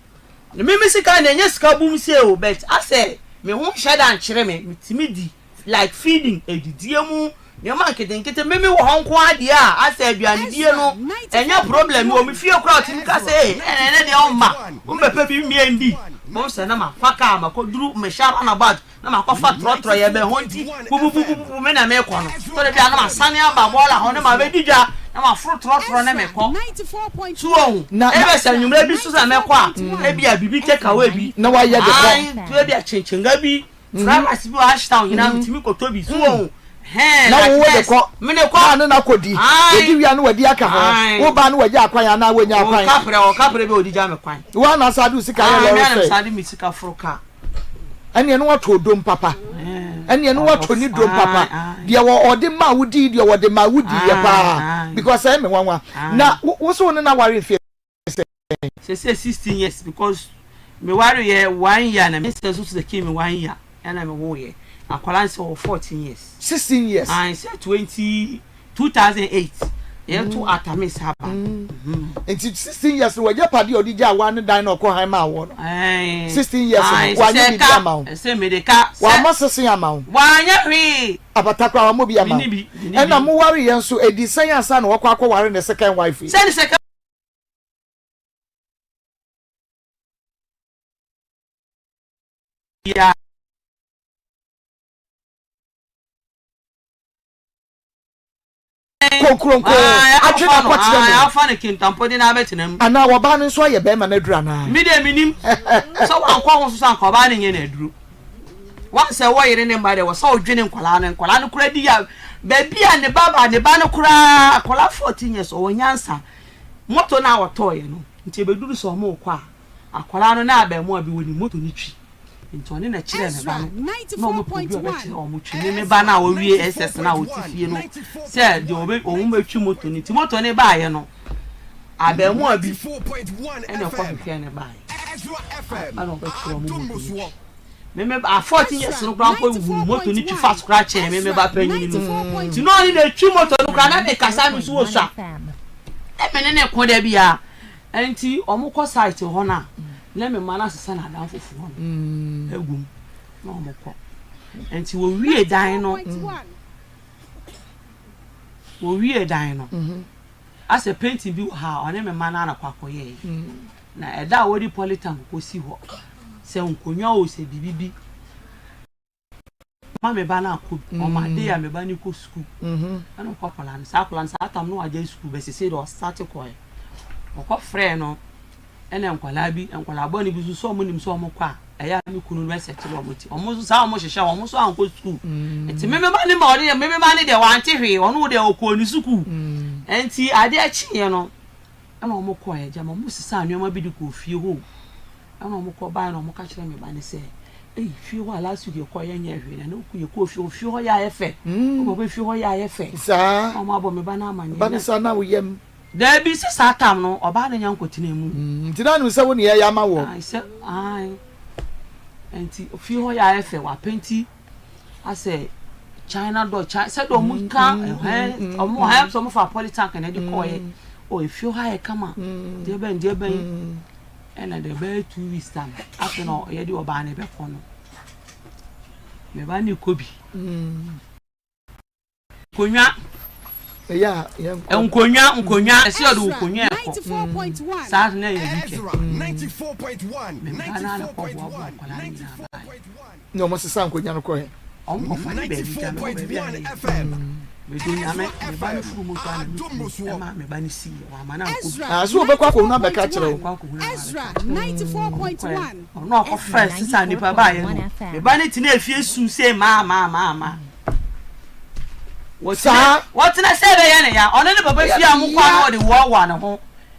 Speaker 2: me sika na enye sika bum se o bet ase me ho sheda ankyere me mitimi di like feeding edidie mu ne ma nkete me wo honko ade a ase aduane die no enye problem o me fie kura otimi ka se ne de o ma o bepe bi mi endi mo se na ma faka ma ko duru me shara na bad na ma ko fa trotro ye be honti bu me na me ko no so de bia na ma sane aba bola ho ne ma be dija na ma fro trotro na me ko
Speaker 3: 94.1
Speaker 2: so ebe se nwumre bi so za me ko a e bia bibi take away bi
Speaker 1: na wa ye de ko
Speaker 2: to e bia chenchenga bi Framas bi wa ashtown ina mitimi ko tobi so
Speaker 1: na wo de ko
Speaker 2: me ne ko
Speaker 1: anu na kodi edi wi anu wadi aka ho wo ba anu wadi akwan ya na wanya akwan
Speaker 2: o kapre be odi jame kwan
Speaker 1: wo na sadu sika ya lo
Speaker 2: me sadu mi sika froka
Speaker 1: ene no wato dom papa ene no wato ni dom papa de wo ode ma wudi de wo de ma wudi ye pa because I me wanwa na wo so na ware fie
Speaker 2: say 16 years because me worry ye 1 year na me say so the king me 1 year and me wo ye akwala so 14 years
Speaker 1: 16 years
Speaker 2: I say 2008 ye to atamis haba
Speaker 1: enti 16 years wo je pade odi ja wa ne dan na ko han ma wo 16 years wa nye bi ama wo
Speaker 2: say me de ka
Speaker 1: wa mo sesen ama wo
Speaker 2: wa nya hwi
Speaker 1: abatakwa wa mo bi ama e na mo worry yen so edi san asa na wo kwa akwa ware ne second wife
Speaker 2: say the second yeah
Speaker 1: kokronko atwena kwatire me
Speaker 2: afa ne kintampo de na betenam
Speaker 1: ana wo ba ne so ye be ma na dura na
Speaker 2: mi de minim so wan kwa ho so san ko ba ne nye na duru wan se wo yire ne mba de wo so dwene nkwala no kura di ya ba bia ne baba ne ba no kura akwala 14 years o nyansa moto na woto ye no nti be duru so mo kwa akwala no na aba mu abi woni moto ni twi nti one na kire ne ba no mo pobi obekire o mo twi ne ba na wo wie ss na wo tifie no se de o mo betwi moto ni ti moto ne ba ye no aba mu abi ene ko fie ne ba ano betwi o mo me a 14 years no kran ko wu moto ni twi fast scratch me ba panyin no ti no ni na twi moto no kran na de kasa mi so wo sha e me ne ko da bia enti o mo ko site ho na na me mana sesa na dan fofu ho egum na o mo ko enti wo wie dan no as a painting bi ha o ne me mana na kwakoye na eda wodi politan ko si ho se nkonwa o se bibibi ma me ba na ko o ma de ya me ba ni ko school ana ko plan sa atam no aja school be se do start ko e o ko frɛ no ene nkwala bo ni bi so mo nim so mo kwa eya mi kunu no set lo mo ti o mo so sa o mo hyehyɛ o mo so an ko school enti me ba ni ma o de me ba ni de wante hwe ono de okɔ ni school enti ade achi ye no ana o mo kɔ e jama mo sisa anwoma bi de ko fie ho ana o mo kɔ ba na o mo ka kyerɛ me ba ni sɛ fie ho ala su ye kɔ ye nya hwe na ku ye kɔ fie ho ya efe o bo fie ho ya efe
Speaker 1: sa
Speaker 2: o ma bo me ba na amanye
Speaker 1: ba ni sa na wo yem
Speaker 2: da bi se satam no oba na nyankotine mu
Speaker 1: ntina no se wo ne ya ma wo
Speaker 2: ai enti fi ho ya efe wa penti ase China do se do mu ka o mo ha so mo fa politank na de koye o fi ho ya kama de ben ena de be 2 weeks time after no ye de oba na be kono me ba ni kobi konwa
Speaker 1: yeah
Speaker 2: nkonwa ese odo konwa ko
Speaker 3: 94.1
Speaker 2: sa na ye wike
Speaker 4: 94.1
Speaker 1: no mo sesa nkonya no ko he
Speaker 2: o mo fa ni be bi ta no be
Speaker 4: FM
Speaker 2: me do nyame me ba ni furu mo kwa na ma me ba ni si wa ma na ko
Speaker 1: so obekwa ko na be ka kire
Speaker 3: Ezra 94.1
Speaker 2: no ko fresh sisa ni pa ba ye no me ba ni tina efie su se ma what na say be ya ne ya ono ne baba fia mu kwa no de wo na ho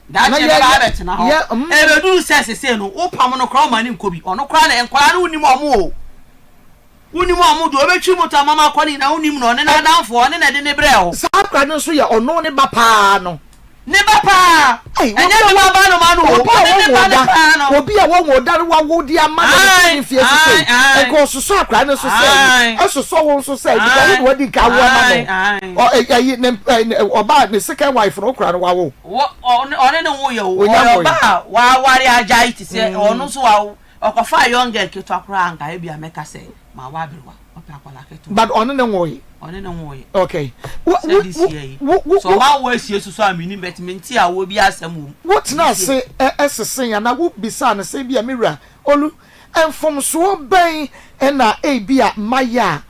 Speaker 2: da che ba bet na ho e be du se no wo pam no kra ma ni nkobi ono kra na enkwara no unim omo do obetwi moto mama kwa ni na unim no ne na danfo ne na de ne bre ho
Speaker 1: sa kra no so ye ono ne ba pa no
Speaker 2: Neba pa. Enya no ba no ma no.
Speaker 1: Obi a wo da wa wo di ama na ni fie sise. E ko soso akra ne so say. E soso wo so say. Because wo di ka wo ama no. O oba the second wife no kra no wa wo.
Speaker 2: One ne wo ye o. Oba wa ware aja iti se onu so wa okofa younger keto akra anka e bia meka say ma wa bewa.
Speaker 1: But on the way. Okay.
Speaker 2: So how was you so I mean bet minti a will be asem.
Speaker 1: What now say as a sing and I would be son and say be a mirror. Olu and from so bay and a be a maya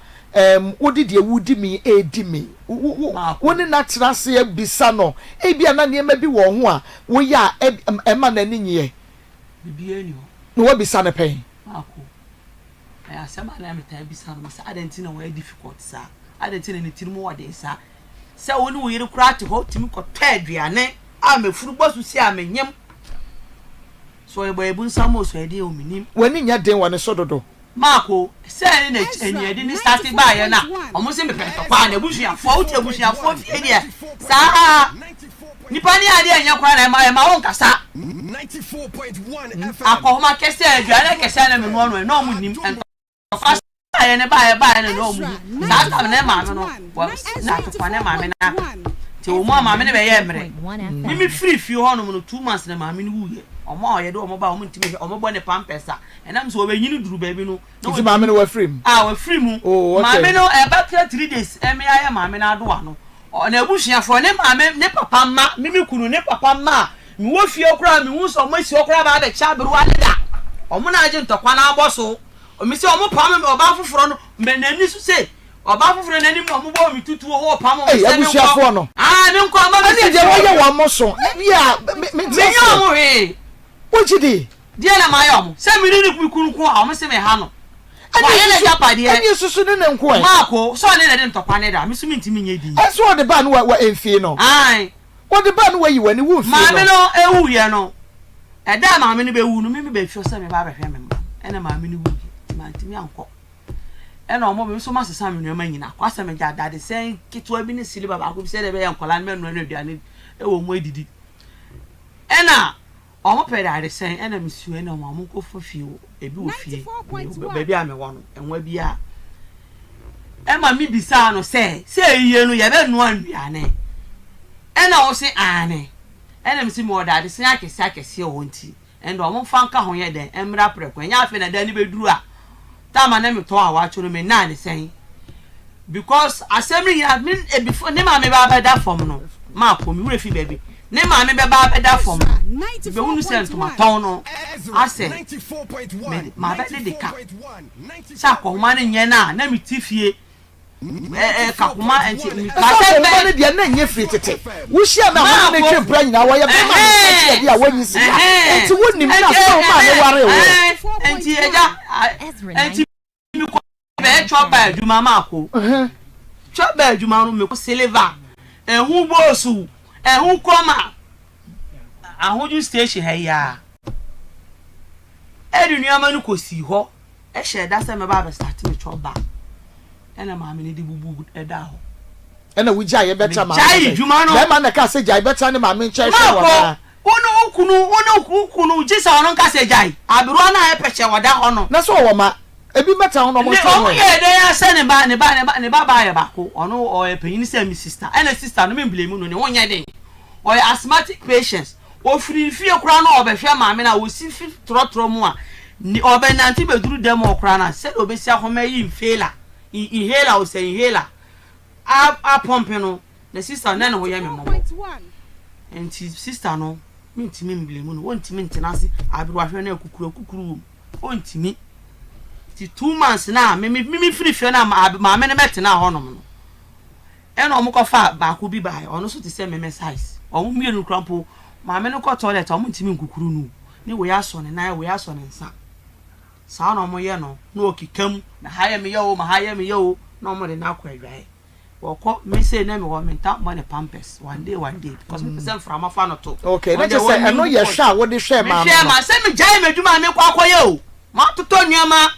Speaker 1: what did you would me a dimmy? One natural say be son a be an anya maybe one we are a man and in ye.
Speaker 2: Be
Speaker 1: no be son a pay.
Speaker 2: I some time be some I didn't know where difficult, sir. I didn't tell anything more than sir. So when we cry to hold him got Pedriane, I'm a football to see I'm a yam. So a baby some more so I deal me. When in your day one is sort of Marco, saying it and you didn't start it by and now. Almost in the find a bush and 40 bush and 40 idea. Sir, Nipani idea and your cry my own casa
Speaker 4: 94.1
Speaker 2: I call my Cassia, I can send him one no with him. And buy no that not to find mamma till mamma many free few on 2 months and mammy woo or more you do mobile to or mobile pampesa and I'm so when you do baby no
Speaker 1: mammy were free
Speaker 2: our free moon mammy no about 3 days I am mammy I do one on a bush for ne mammy ne papa ma mimi kunu ne papa ma me wo fie okra me wo so mo si okra ba de cha beru adeda o mo na agent okwa na aboso o mi se o mo pam me oba foforo no me nani so se oba foforo nani mo mo bo mi tutu ho pam mo se me
Speaker 1: ko no
Speaker 2: me nko ma me
Speaker 1: de wo ye wo mo so ya me
Speaker 2: yo mo he
Speaker 1: wo chidi
Speaker 2: die na ma yo mo se mi ni kunu ko a mo se me ha no wa ye na japa de
Speaker 1: ani susu ne nko e
Speaker 2: ma ko so ne de ntokwa ne da me so mi ntimi nya di
Speaker 1: e so de ba no wa enfie no
Speaker 2: ai
Speaker 1: what the ban way you when you would
Speaker 2: mammy no ewu ye no e da mammy no be wu no me be fio se me ba be hwe me e na mammy no wu timi anko e na omo be so ma sesa me no ma nyina kwa se me ja dade sen kitwa bi ne sili baba ko bi se de be yankola me no aduane e wo mu edidi e na omo pe dade sen e na misu e na omo ko fofie o ebi wo fie baby ame wo no enwa bi a e ma mi bisa no se yiye no ye be no aduane ena o se ane ena msi mo da de se akese o nti enda o mo fanka ho ye den emra preko nya afi na da ni beduru a ta ma na me to a wa choro me na ne sen because assembly has been before ne ma me ba da form no ma ko mi wure fi baby ne ma me ba da form be unu sen to ma ton no ase ma ba de ka sa ko ma ne nye na mi tifie kakuma enti
Speaker 1: ka se de na nye free tete wo hia na ho na twe bra nyina wo ye be ma se dia wo nyi sika enti wonim na so ma ne ware wo
Speaker 2: enti eja enti mi ko be choba adwuma ma ko choba adwuma no me ko silver ehun bosu ehun koma ahoju station ha ya edunua manu ko si ho e hye da se me ba be start me choba ena maame ne di bubu eda ho
Speaker 1: ena wuja ye beta maame
Speaker 2: jai juma no
Speaker 1: be ma na ka se jai beta ne maame nche hwe wona
Speaker 2: wono kunu jisa ono ka se jai abiru na ye peche wada ho no
Speaker 1: na so wo ma ebi meta ho no mo so
Speaker 2: no ye de ya se ne ba ya ba ko ono o ye peyin se mi sister ena sister no me blame no ne wonya den o asthmatic patients o free fie kura no obehwe maame na o si fi trotro mu a ni obenanti beduru dem okura na se obesi ahoma yi mfela inhaler o say inhaler a pump no the sister na ho ya me mo enti sister no mi ntimi mblemu no wontimi ntenase abiru ahwe na kukuru wontimi ti 2 months na me free fe na ma me ne metena ho no no e na omko fa ba ko bi ba ono so ti se me size o mu mienu krampo ma me no ko toilet o mu ntimi nkukuru no ni we aso ne na we aso ne nsa sa na mo ye no na okikam na haye me yo ma haye me yo na mo de na akwa adwae woko me say na me wo menta mo ne pampers one day because me say from afa no to
Speaker 1: okay na just say eno ye hwa wo de hwe ma
Speaker 2: me say me jai me dwuma me kwa akoye o ma toto nneema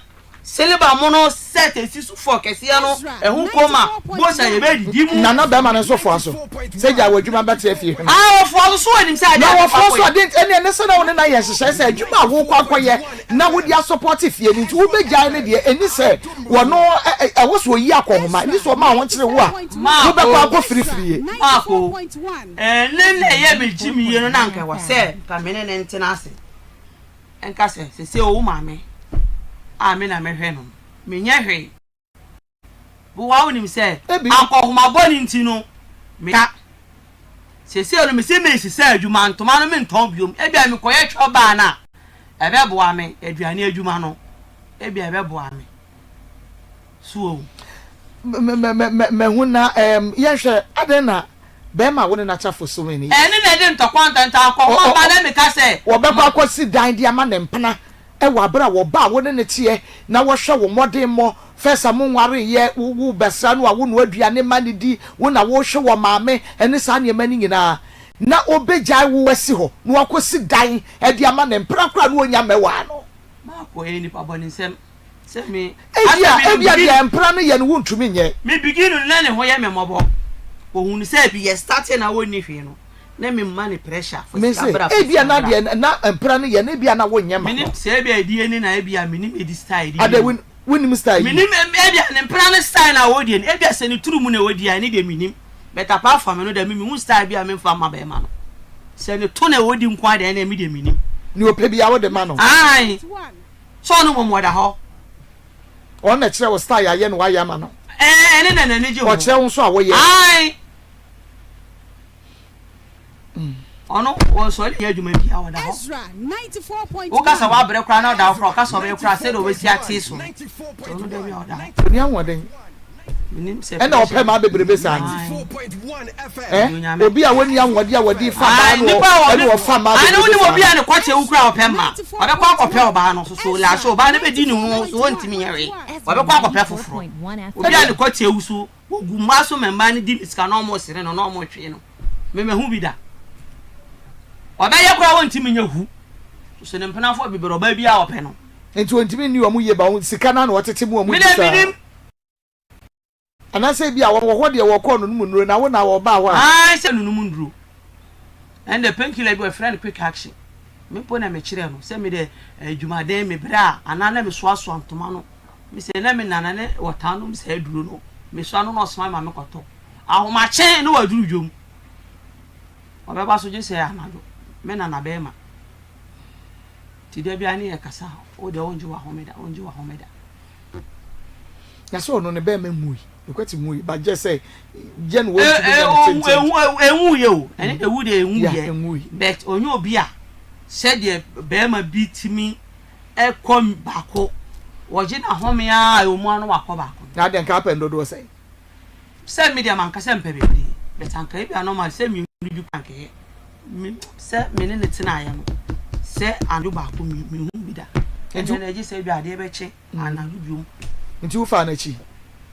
Speaker 2: Seleba mono set esisu for kese ya no ehun koma bo sha ye be didi mu
Speaker 1: nana be ma no so for so say ja wadwuma bete afie
Speaker 2: ah for so anim say
Speaker 1: na wo for so didn't any say na won na ye hye say adwuma wo kwakoye na wo dia support fie ni nti wo be gya ne de eni say wo no e wo so yi akohoma ni so ma won kire wo a wo be kwa ko free
Speaker 2: ako nene ye be jimi ye no na nka wa say ka mene ne ntina ase enka se o ma me Amen, I'm a hen. Minya he. But why would him say, Uncle, my body into no? Me, say, me see me, she said, you man, to man, and Tom, you, maybe I'm a quiet banner. A beboame, Adriania Jumano, maybe a beboame. So,
Speaker 1: me, yes, Adena, Bema wouldn't attack for so many.
Speaker 2: And then I didn't talk one time, but let me say,
Speaker 1: or Baba sit down, dear man, and Pana. E wa bra wo ba wo ne tie na wo hwe wo modern mo first amon ware ye wo besra no wo no aduane ma ne di wo na wo hwe wo maame ene sa ne mani nyina na obegya wo wasi ho na wakosi dan e dia ma ne mprakra no onya mewa no
Speaker 2: ma ko e ni pa boni sem se me
Speaker 1: e bia mpra no ye no wontumi nye
Speaker 2: me begin na ne ho ye me mobo ohun se bi ye starting na wo ni hwe no na me money pressure for
Speaker 1: sabra e bia na de na mpra no ye na bia na wo nyema
Speaker 2: minim se bia die ni na e bia minim edi style di
Speaker 1: ade winim style
Speaker 2: minim e bia ne mpra no style na wo die e bia se ni turu mu na wo die ni de minim better pa for me no de mi style bia me fa ma ba ma no se ni to na wo di nko ade na mi de minim
Speaker 1: ni ope bia wo de ma no
Speaker 2: ai so no mo da ho
Speaker 1: on na kire wo style aye no wa ya ma no
Speaker 2: na ni je ho
Speaker 1: o kire wo so a wo ye
Speaker 2: ai ono wo so le adwuma bia wo da ho
Speaker 3: Ezra 94.1
Speaker 2: wo ka sa wa bre kra na da ho ka so be kra se do we si ati so ono da bia wo da
Speaker 1: ni anwoden
Speaker 2: minim se
Speaker 1: e na ope ma bebrebe sa ni
Speaker 4: 94.1 FM.
Speaker 1: obi a woni anwode a wodi fa ba no e no fa ma
Speaker 2: ani woni obi a ne kwache wo kra ope ma obe kwa akopɛ oba no so la so oba ne be di ni ho so wontimi nyare obe kwa akopɛ foforo obi a ne kwache wo so ogu ma so memba ne di sika no mo sere no no mo hwe no me hu bi da oba ye kura wontimi nya hu so ne mpena fo bibero ba bi a ope no
Speaker 1: enti wontimi ni omu ye ba sika na no tete mu omu
Speaker 2: bi sa
Speaker 1: ana se bi a wo ho de wo ko no mu nuro na wo na wo ba wa
Speaker 2: ah se nunu mu nduro and the painkiller be friend quick action me po na me kire no se me de adwumaden me bra ana na me so aso antoma no me se na me nana ne wota no me se aduro no me so ano no so ma me koto ahoma che no waduru dwom obeba so je se anado me nana be ma ti de bia ne yakasa o de onju wa homeda
Speaker 1: ya so no ne be ma mui ekwati mui ba je say jen wo
Speaker 2: enwu ye o ene de wu de enwu ye but onye obi a said de be ma bitimi e kom bako woje na home a omu anu wakọ bako
Speaker 1: na de nka pendo do say
Speaker 2: media man ka se mpe bebre but anka e bia normal se mi du panke se mene ne tina ya no se anu bako mi hu bi da ene na je se bia de be che anadu biom
Speaker 1: nti wo fa na chi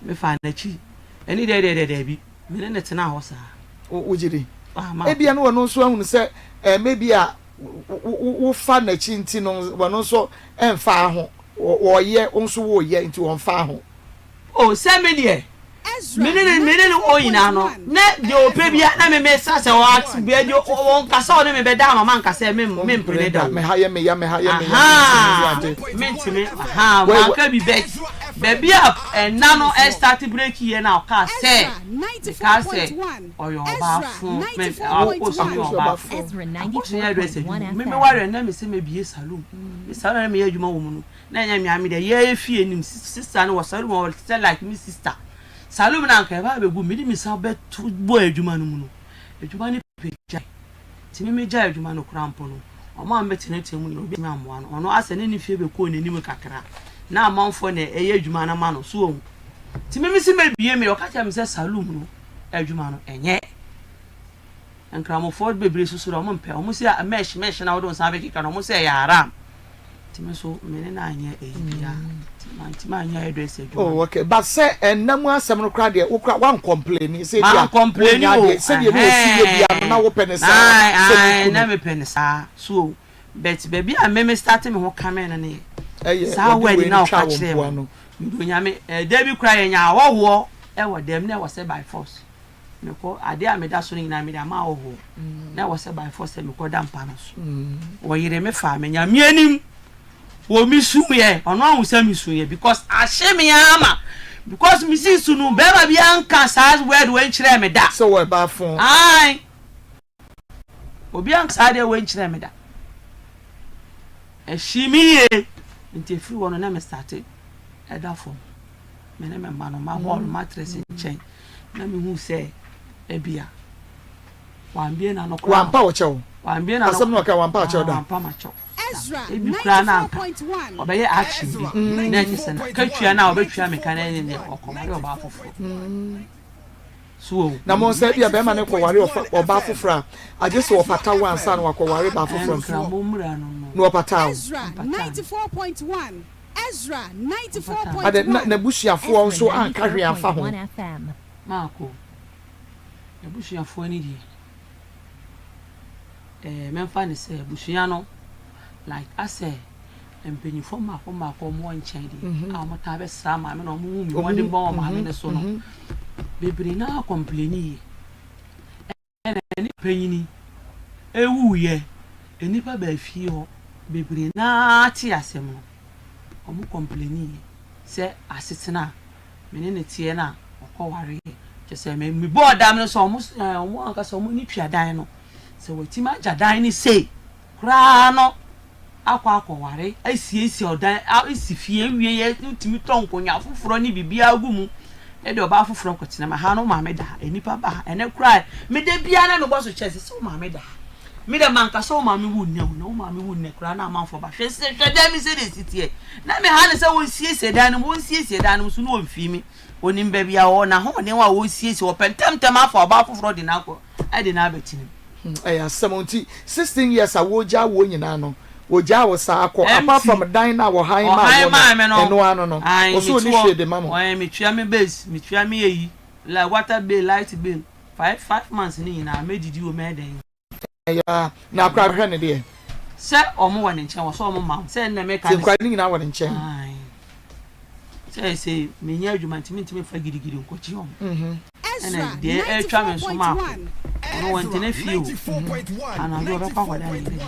Speaker 2: me fa na chi eni de bi mene ne tina ho sa
Speaker 1: o jiri e bia no wono so ahunu se maybe a wo fa na chi nti no wono so emfa ho wo ye onso wo ye nti won fa ho
Speaker 2: o se me de mene o ina no ne de ope bia na me sa se o ask bia de o kasa o ne me be da mama nkasa me mpene da
Speaker 1: me ha ye me
Speaker 2: mentime wa ka bi be bia nano start break here na ka se ka se oyo ba fun me o so yo ba fun
Speaker 5: Ezra 94.1
Speaker 2: me ware na me se me bie salon me salon me adwuma wo mu no na nya mi ame de ye fie nim sister no wo salon wo tell like me sister salum na nka ba begu mi di mi sa be to bo adwuma no mu no adwuma ni peja ti me ja adwuma no krampo no o ma mbeti na temu no obi ma mo ano ono ase ne fie be ko n'anim kakra na amanfo na eye adwuma na ma no so o ti me si me bie me o ka cha me se salum no adwuma no enye nkramofo bebre so so mo mpe o mo se mesh na wo don sa be kika no mo se ya haram ti me so me ne na anya bia mantima anya address adwuma
Speaker 1: oh okay but say enam asem no kra de wo kra wan complain say
Speaker 2: dia complain o
Speaker 1: say dia no si bia na wo penisa
Speaker 2: na me penisa so bet baby a me start me ho camera na ne sa wedding na ka kire mo ndo nyame David kra ye nya wo e wo dem na wo say by force me ko ade a me da so nyina me da ma wo na wo say by force me ko da mpa no so wo yire me fa me nya me anim wo mi su ye ono ahun say mi su ye because ahye me ama because mi si su no be ba bia nka sa word we nkire me da
Speaker 1: so we ba fon
Speaker 2: ai obi an sa de we nkire me da ehimiye nti free wono na me start eda form me na me ma no ma hall mattress nchen na me hu say ebia wambie na no kwa
Speaker 1: wampa wo chew
Speaker 2: wambie na no
Speaker 1: asem no ka wampa wo chew da
Speaker 3: Ezra
Speaker 2: ebi kura na
Speaker 3: 94.1
Speaker 2: obeye action bi na nyese na katwa na obetwa me kan ne okomare oba afofo so
Speaker 1: na mo say bia be ma ne ko ware oba afofra agese wo pata wan sa na ko ware ba afofra
Speaker 2: kra mo mura no
Speaker 1: no pata
Speaker 3: Ezra 94.1 Ezra
Speaker 1: ade
Speaker 3: 94.1
Speaker 1: na busuafo nso anka hwe afa ho
Speaker 5: 1 FM.
Speaker 2: Marco. Ebusuafo ni die. Memfa ne se ebusua no like I say empenyifo mako mo nchen di. A mo ta be sra ma me no mo hu mi wode bon ma me ne so no. Bebiri na complaini. Ni penyini. Ewu ye. Enipa ba fie ho. Bebiri na ti asem no. Omo complaini se asetena me ne tie na okoware je se me board am no so omo anka so omo ni twadan no se watima jadan ni sei kra no akwa akoware asiesi odan isi fie wie ye utimi tonkonya foforo ni bibia agumu e de oba foforo kwetena ma ha no ma me da enipa ba ene kra me de bia na me boso chese so ma me da me de manka so ma me wu ne no ma me wu ne kra na manfo ba hwese hweda mi se de sitie na me ha ne se won siesie dan no won siesie dan no so no won fi mi onim ba bia wo na ho ne wa won siesie wo pentemtem afa oba foforo de na akọ e de na abetini
Speaker 1: ya 16 years awoja wo nyina no woja wo sa akọ apart from dan na wo han ma eno ano no wo so ni hwe de mamo
Speaker 2: o me tua me base me tua me yi la water bill light bill 5 months ni nyina me didi wo me den
Speaker 1: ya na akra hwe ne de
Speaker 2: se omo wa ne nchen wo so omo ma se na me ka
Speaker 1: se kwa ni nyina wo ne nchen
Speaker 2: se me nya adwuma ntimi fa gidigidi nkochi omo
Speaker 3: Ezra
Speaker 2: de e twa me so ma
Speaker 3: 94.1
Speaker 2: no want ne feel ana do ba kwa kwada ni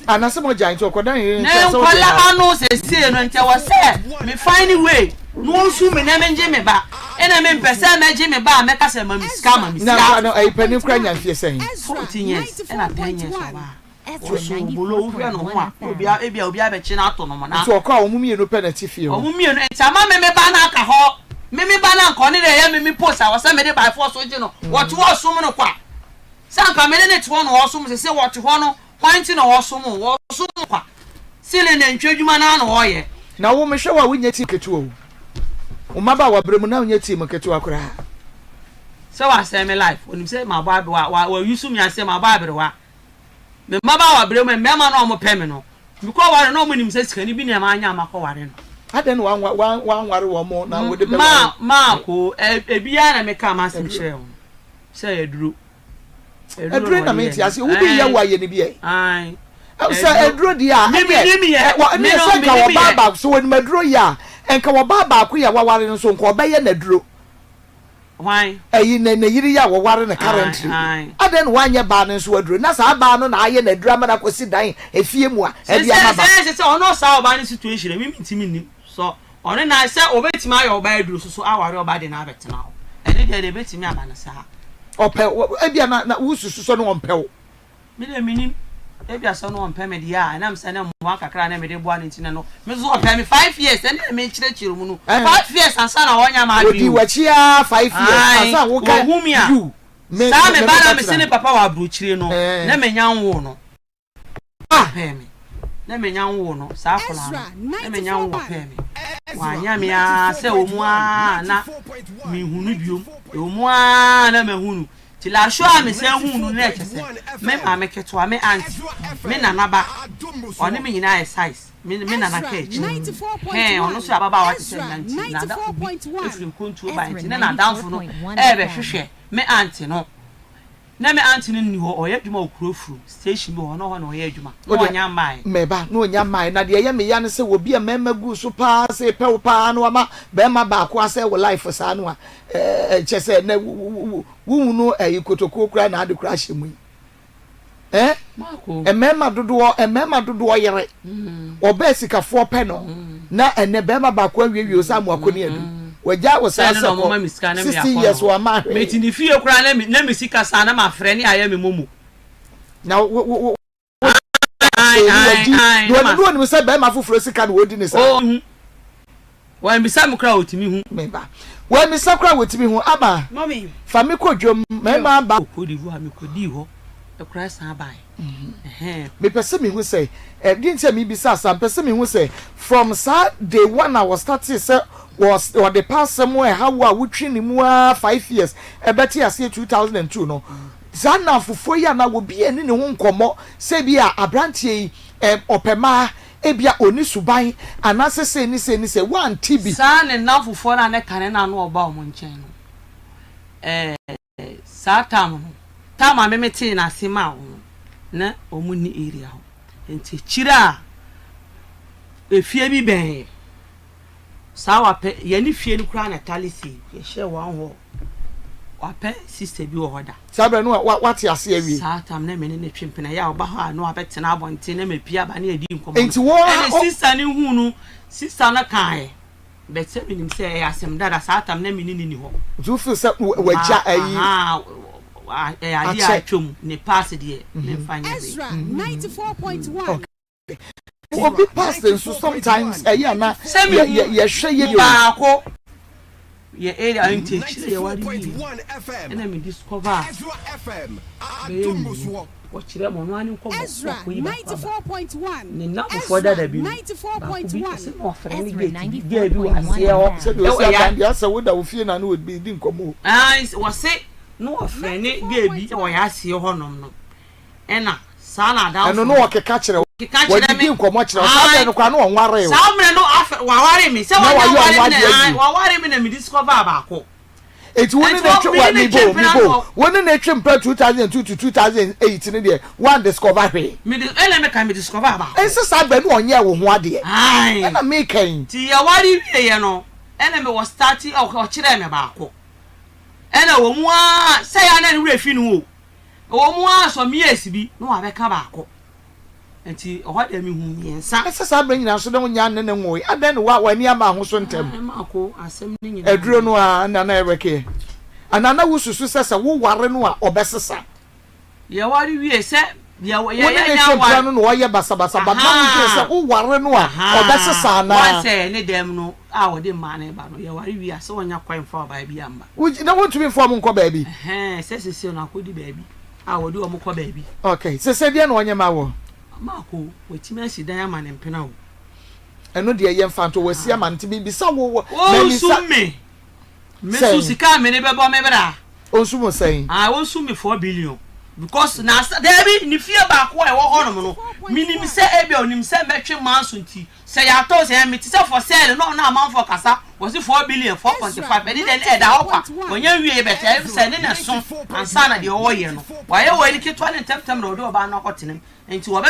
Speaker 1: ana se mo jan to kodan ni
Speaker 2: ne kwala anu se sie no ntia wo se me find way no su me na me nje me ba ena me mpesa me je me ba me ka se ma mi scam
Speaker 1: na no ai pani kra nya fie sen
Speaker 2: 14 years ena 10 years oba
Speaker 5: Ezra
Speaker 2: so bolo wo no ho a
Speaker 5: 94.1
Speaker 2: obi a be chi na ato no mo na
Speaker 1: so okwa o mumie no penalty fie
Speaker 2: o mumie no ntama me ba na aka ho me ba na nko ne de me post a wo se me de by force oje no what wo sum no kwa sanka me ne to no wo sum se what ho no point no wo sum kwa sile na ntwadwuma na no wo ye
Speaker 1: na wo me hwe wa wunya ti ketu o maba wa bremu na wunya ti mo ketu akura
Speaker 2: se wa se me life onim se ma ba wa yusu mi ase ma ba wa me maba wa bremu me ma no mo pe me no because wa no mo nim se sikani bi na ma anya ma ko ware no
Speaker 1: aden wan ware wo mo na wo de be
Speaker 2: ma ko ebia na me ka ma sem hye wo se eduro
Speaker 1: na me ti ase wo bi ye wa ye ne bi e
Speaker 2: ai
Speaker 1: se eduro di a me se ka wo baba so woni maduro ya enka wo baba ko ya waware no so nko obeye na duro
Speaker 2: why
Speaker 1: ayi na yiri ya wo ware na currently aden wanye ba no so aduro na sa ba no na aye na duro ama na kosi dan efie mu a e bia maba
Speaker 2: se ono sa oba ni situation mi ntimi ni so ono na se obetimi ayo oba aduro so aware oba de na abetena ho ene de betimi ama na sa
Speaker 1: ope e bia na wususu so no ompew
Speaker 2: me de minim e bia so no ompe me de ya na mse na mo akakra na me de boa ntina no me zo ope me 5 years ene me chire mu no 5 years ansa na wonya ma
Speaker 1: odi wachia 5 years ansa wo ka
Speaker 2: you sa me ba na me sene papa wa abro chire no na me nya nwo no pe me na me nya nwo no sa akola na me nya nwo pe me wa nya me a se omu a na me hunu biom omu a na me hunu ti la sho a me se hunu na ekese me ma me keto me auntie me nana ba oni me nyina size me nana cage ono so ababa wa se nanti na da efrim kontu ba nti na danfo no e be hwehwe me auntie no na me antini ni ho oye dwuma okurofuru station bi ho no oye dwuma no nya mai
Speaker 1: meba no nya mai na de ye me ya ne se wo bia mema gu so pa se pe wo pa no ama be ma ba ko ase wo life sa no a chese na wu no kotoko kura na ade kura hyemu
Speaker 2: mako
Speaker 1: mema dodo yere oba sikafo pe no na ene be ma ba ko awie o sa mo akoni adu wagya wo sa so 60 years wa ma
Speaker 2: meti ni fie kura na me sika sa na ma frɛ ne aya me momu
Speaker 1: na ai no ni se be ma foforo sika na wodi ni sa
Speaker 2: wa mbisa mu kura otimi hu
Speaker 1: meba wa mi sa kura wotimi hu aba
Speaker 3: mommy
Speaker 1: fa mi kodwom mema ba
Speaker 2: kodi hu a mi kodi ho e kura san bai
Speaker 1: me pese me hu say dintia mi bisa sa pese me hu say from day one I was starting say was or the past somewhere how we train him 5 years e beti ase 2002 no zana fufo ya na wo bi eni ne ho nkomo se bi a abrantie opema e bia oni suban anase se ni se one tb
Speaker 2: sa ne na fufo na ne kane na no oba o mo nchen no sa tam me meti na sima o na omuni area ho enti chira efie bi ben sa wape ye ni fie ni kura na talisi ye hye wan ho wape sister bi wo hoda
Speaker 1: sabe no what ase awie
Speaker 2: sa tam na me ne twempena ya oba ha no abete na abonte na mapia ba na edi nkomo
Speaker 1: enti wo
Speaker 2: sister ni hu no sister na kan betse minim se ya asem dada sa tam na me ni ho
Speaker 1: you feel say wagya ayi
Speaker 2: adi atwom ne pass de me fanya
Speaker 3: Ezra 94.1
Speaker 1: obi pass so sometimes ayi na ye hwe ye
Speaker 2: ba ko ye area intake ye wari
Speaker 4: FM
Speaker 2: na me discover
Speaker 4: Ezra FM Atumbuso
Speaker 2: ochire mo no ani nkomo
Speaker 3: Ezra 94.1
Speaker 2: ne na for dada bi
Speaker 3: 94.1
Speaker 2: se no ofre ni
Speaker 5: Ezra
Speaker 2: ge bi wase ho
Speaker 5: 94.1
Speaker 1: se do say kan dia say wo da wo fie na no bi di nkomo
Speaker 2: wase no ofre ni ge bi wo ya ase ho nom no ena sa na da
Speaker 1: eno no okeka kire wo di nkomo kire o sa no kwa no onware o
Speaker 2: sa mre no wa ware mi se wa ware mi na mi discover abako
Speaker 1: eti woni na twa mi bo woni na twempa 2002 to 2008 ne de one discover he
Speaker 2: mi ele me discover abako
Speaker 1: ense sa ba no onye wo ho ade e na me kan
Speaker 2: ti ya ware wie ye no ele me was starting o kire me baako ele wo mu a se ya na ne refi no wo mu a so mi esibi no wa be ka baako enti o hade mi hu miensa
Speaker 1: ense sa ba nyina so de wonya ne nwo adan no wa ni ama ho so ntem
Speaker 2: mako asem ni nyina
Speaker 1: eduro no a na eweke anana wususu sesa wo ware no a obesesa
Speaker 2: ye ware wie se ya
Speaker 1: nya ware no wo ye basabasa ba na se wo ware no a obesesa na
Speaker 2: wa se ne dem no a wo de ma na ba no ye ware wie se wonya kwan fa ba bi amba
Speaker 1: na wontumi fo mo nko ba bi
Speaker 2: se na akodi ba bi a wo de o mo ko ba bi
Speaker 1: okay se dia na onye ma wo
Speaker 2: mako wetima asidan ama ne mpena wo
Speaker 1: eno de ye mfanto wasi ama nti bi bisa wo
Speaker 2: me su sika me ne bebo me bra
Speaker 1: onsu mo sen
Speaker 2: onsu me 4 billion because na there be ni fie ba ko e wo honom no minim se ebe onim se metwe manso nti se ya to se me ti se for sale no na man for kasa was 4 billion 4.5 and then e da okwa onya wie be se ne so ansa na de wo ye no wa ye wo ni kitwa ne temtem na odo ba na okotenem nti wo be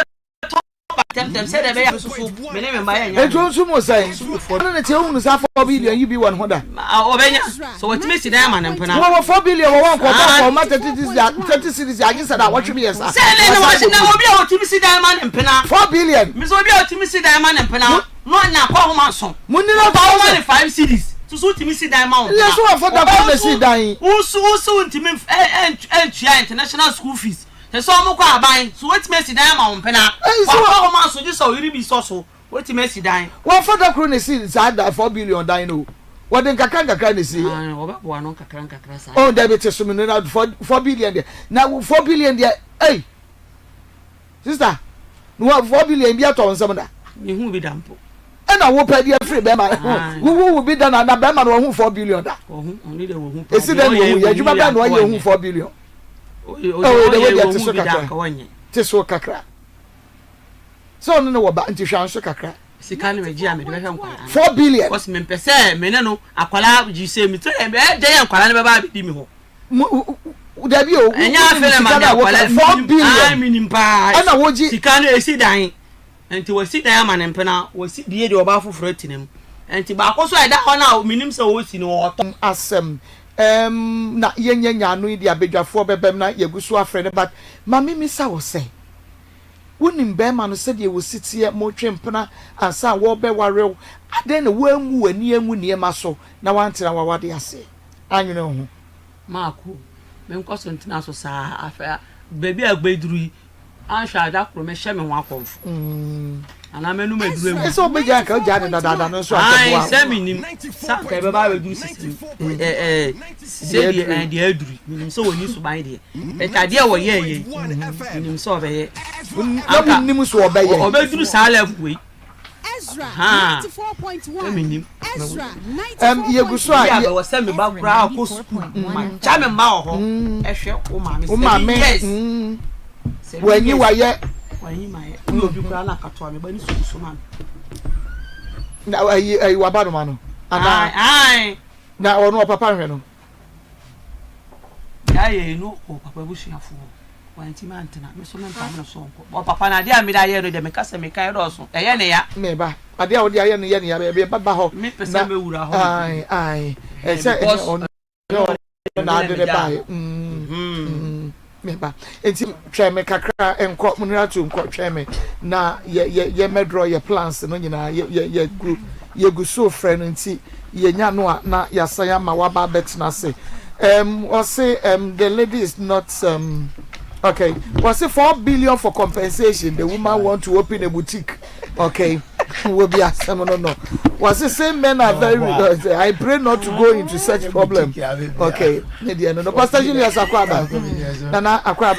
Speaker 2: temtem say de be ya so me ne me ba ya nya
Speaker 1: onsu mo sen no ne te hunu sa 4 billion you be 100
Speaker 2: obenya so what me si dan ma ne mpena
Speaker 1: wo 4 billion wo wan ko ba ko ma 30 cities ya gisa da watch me yes
Speaker 2: say ne no wa na obi a otimi si dan ma ne mpena
Speaker 1: 4 billion
Speaker 2: me so obi a otimi si dan ma ne mpena no nya kwa ho ma so
Speaker 1: munni na
Speaker 2: ba wo ne 5 cities so otimi si dan ma wo
Speaker 1: yes so for da ba si dan
Speaker 2: usu otimi entua international school fees so mo kwa aban so otimi si dan ma wo mpena kwa ho ma so just so yiri bi so otimi si dan
Speaker 1: wo for da kro ne si za da 4 billion dan no what den kakanga ne si
Speaker 2: obabo no kakra sa
Speaker 1: oh there be to some na 4 billion there now 4 billion there hey sister no 4 billion bi ato nsam da
Speaker 2: me hu bi dampo
Speaker 1: e na wo pedi free be ma wo bi da na be ma no hu 4 billion da
Speaker 2: oni de wo hu
Speaker 1: esi de no hu ya juma ba no ye hu 4 billion de we dey so kakra te so kakra so no wo ba nti hwan so kakra
Speaker 2: sika ne meji ame de be hwan
Speaker 1: 4 billion
Speaker 2: cause me pese me ne no akwala ji se mi to e de yan kwala ne be ba bi mi ho
Speaker 1: dabi o
Speaker 2: enya afele ma da kwala
Speaker 1: 4 billion
Speaker 2: ai minim pa
Speaker 1: ana woji
Speaker 2: sika no esi dan enti wasi dan ama ne mpena wasi die de oba foforo tinem enti ba ko so eda ho na minim se wo si no oto
Speaker 1: asem na yenya no di abedwafo bebem na yegusu afre ne but mami mi sa wo say wonim be ma no se de wo sitie mo twempena ansa wo be warew aden na wanwu ani anwu ne ma so na wantena wawade ase anwene ho
Speaker 2: maako me nko so ntina so sa afa baby agbeduru ansha adakro me hye me ho akomfo ana menu meduru
Speaker 1: e so beja ka jade dada no so
Speaker 2: akwa ai se minim sa ka be ba beduru sisi se di aduru minim so woni so ban de e ka de wo ye minim so be ye
Speaker 1: na minim so obeye
Speaker 2: obeduru sa level we
Speaker 3: Ezra 94.1 Ezra 94.1
Speaker 1: yegusu
Speaker 2: ya be wo se me ba kura akosu cha me ma ho ehwe o ma me
Speaker 1: wenyi waye
Speaker 2: wanyi maye obi kura na katwa me ba ni so man
Speaker 1: na ayi wabado mano ana
Speaker 2: ai
Speaker 1: na ono papa hwe no
Speaker 2: ya ye no o papa busuafo wanti man tena me so me pam no so o papa na dia me da ye no de me kasa me kai do so eye ne ya
Speaker 1: me ba ade a wo dia ye no ye ne ya be baba ho
Speaker 2: me pesa me wura ho
Speaker 1: ai e se on na ade de ba me ba enti twa me kakra enko munira to enko twa me na ye medro ye plans no nyina ye group ye gu so friend enti ye nya no a na ya san ma wa ba bet na say or say the lady is not okay was it 4 billion for compensation the woman want to open a boutique okay will be asem no was it say men are very I pray not to go into such problem okay no Pastor Julius Akwaba nana Akwaba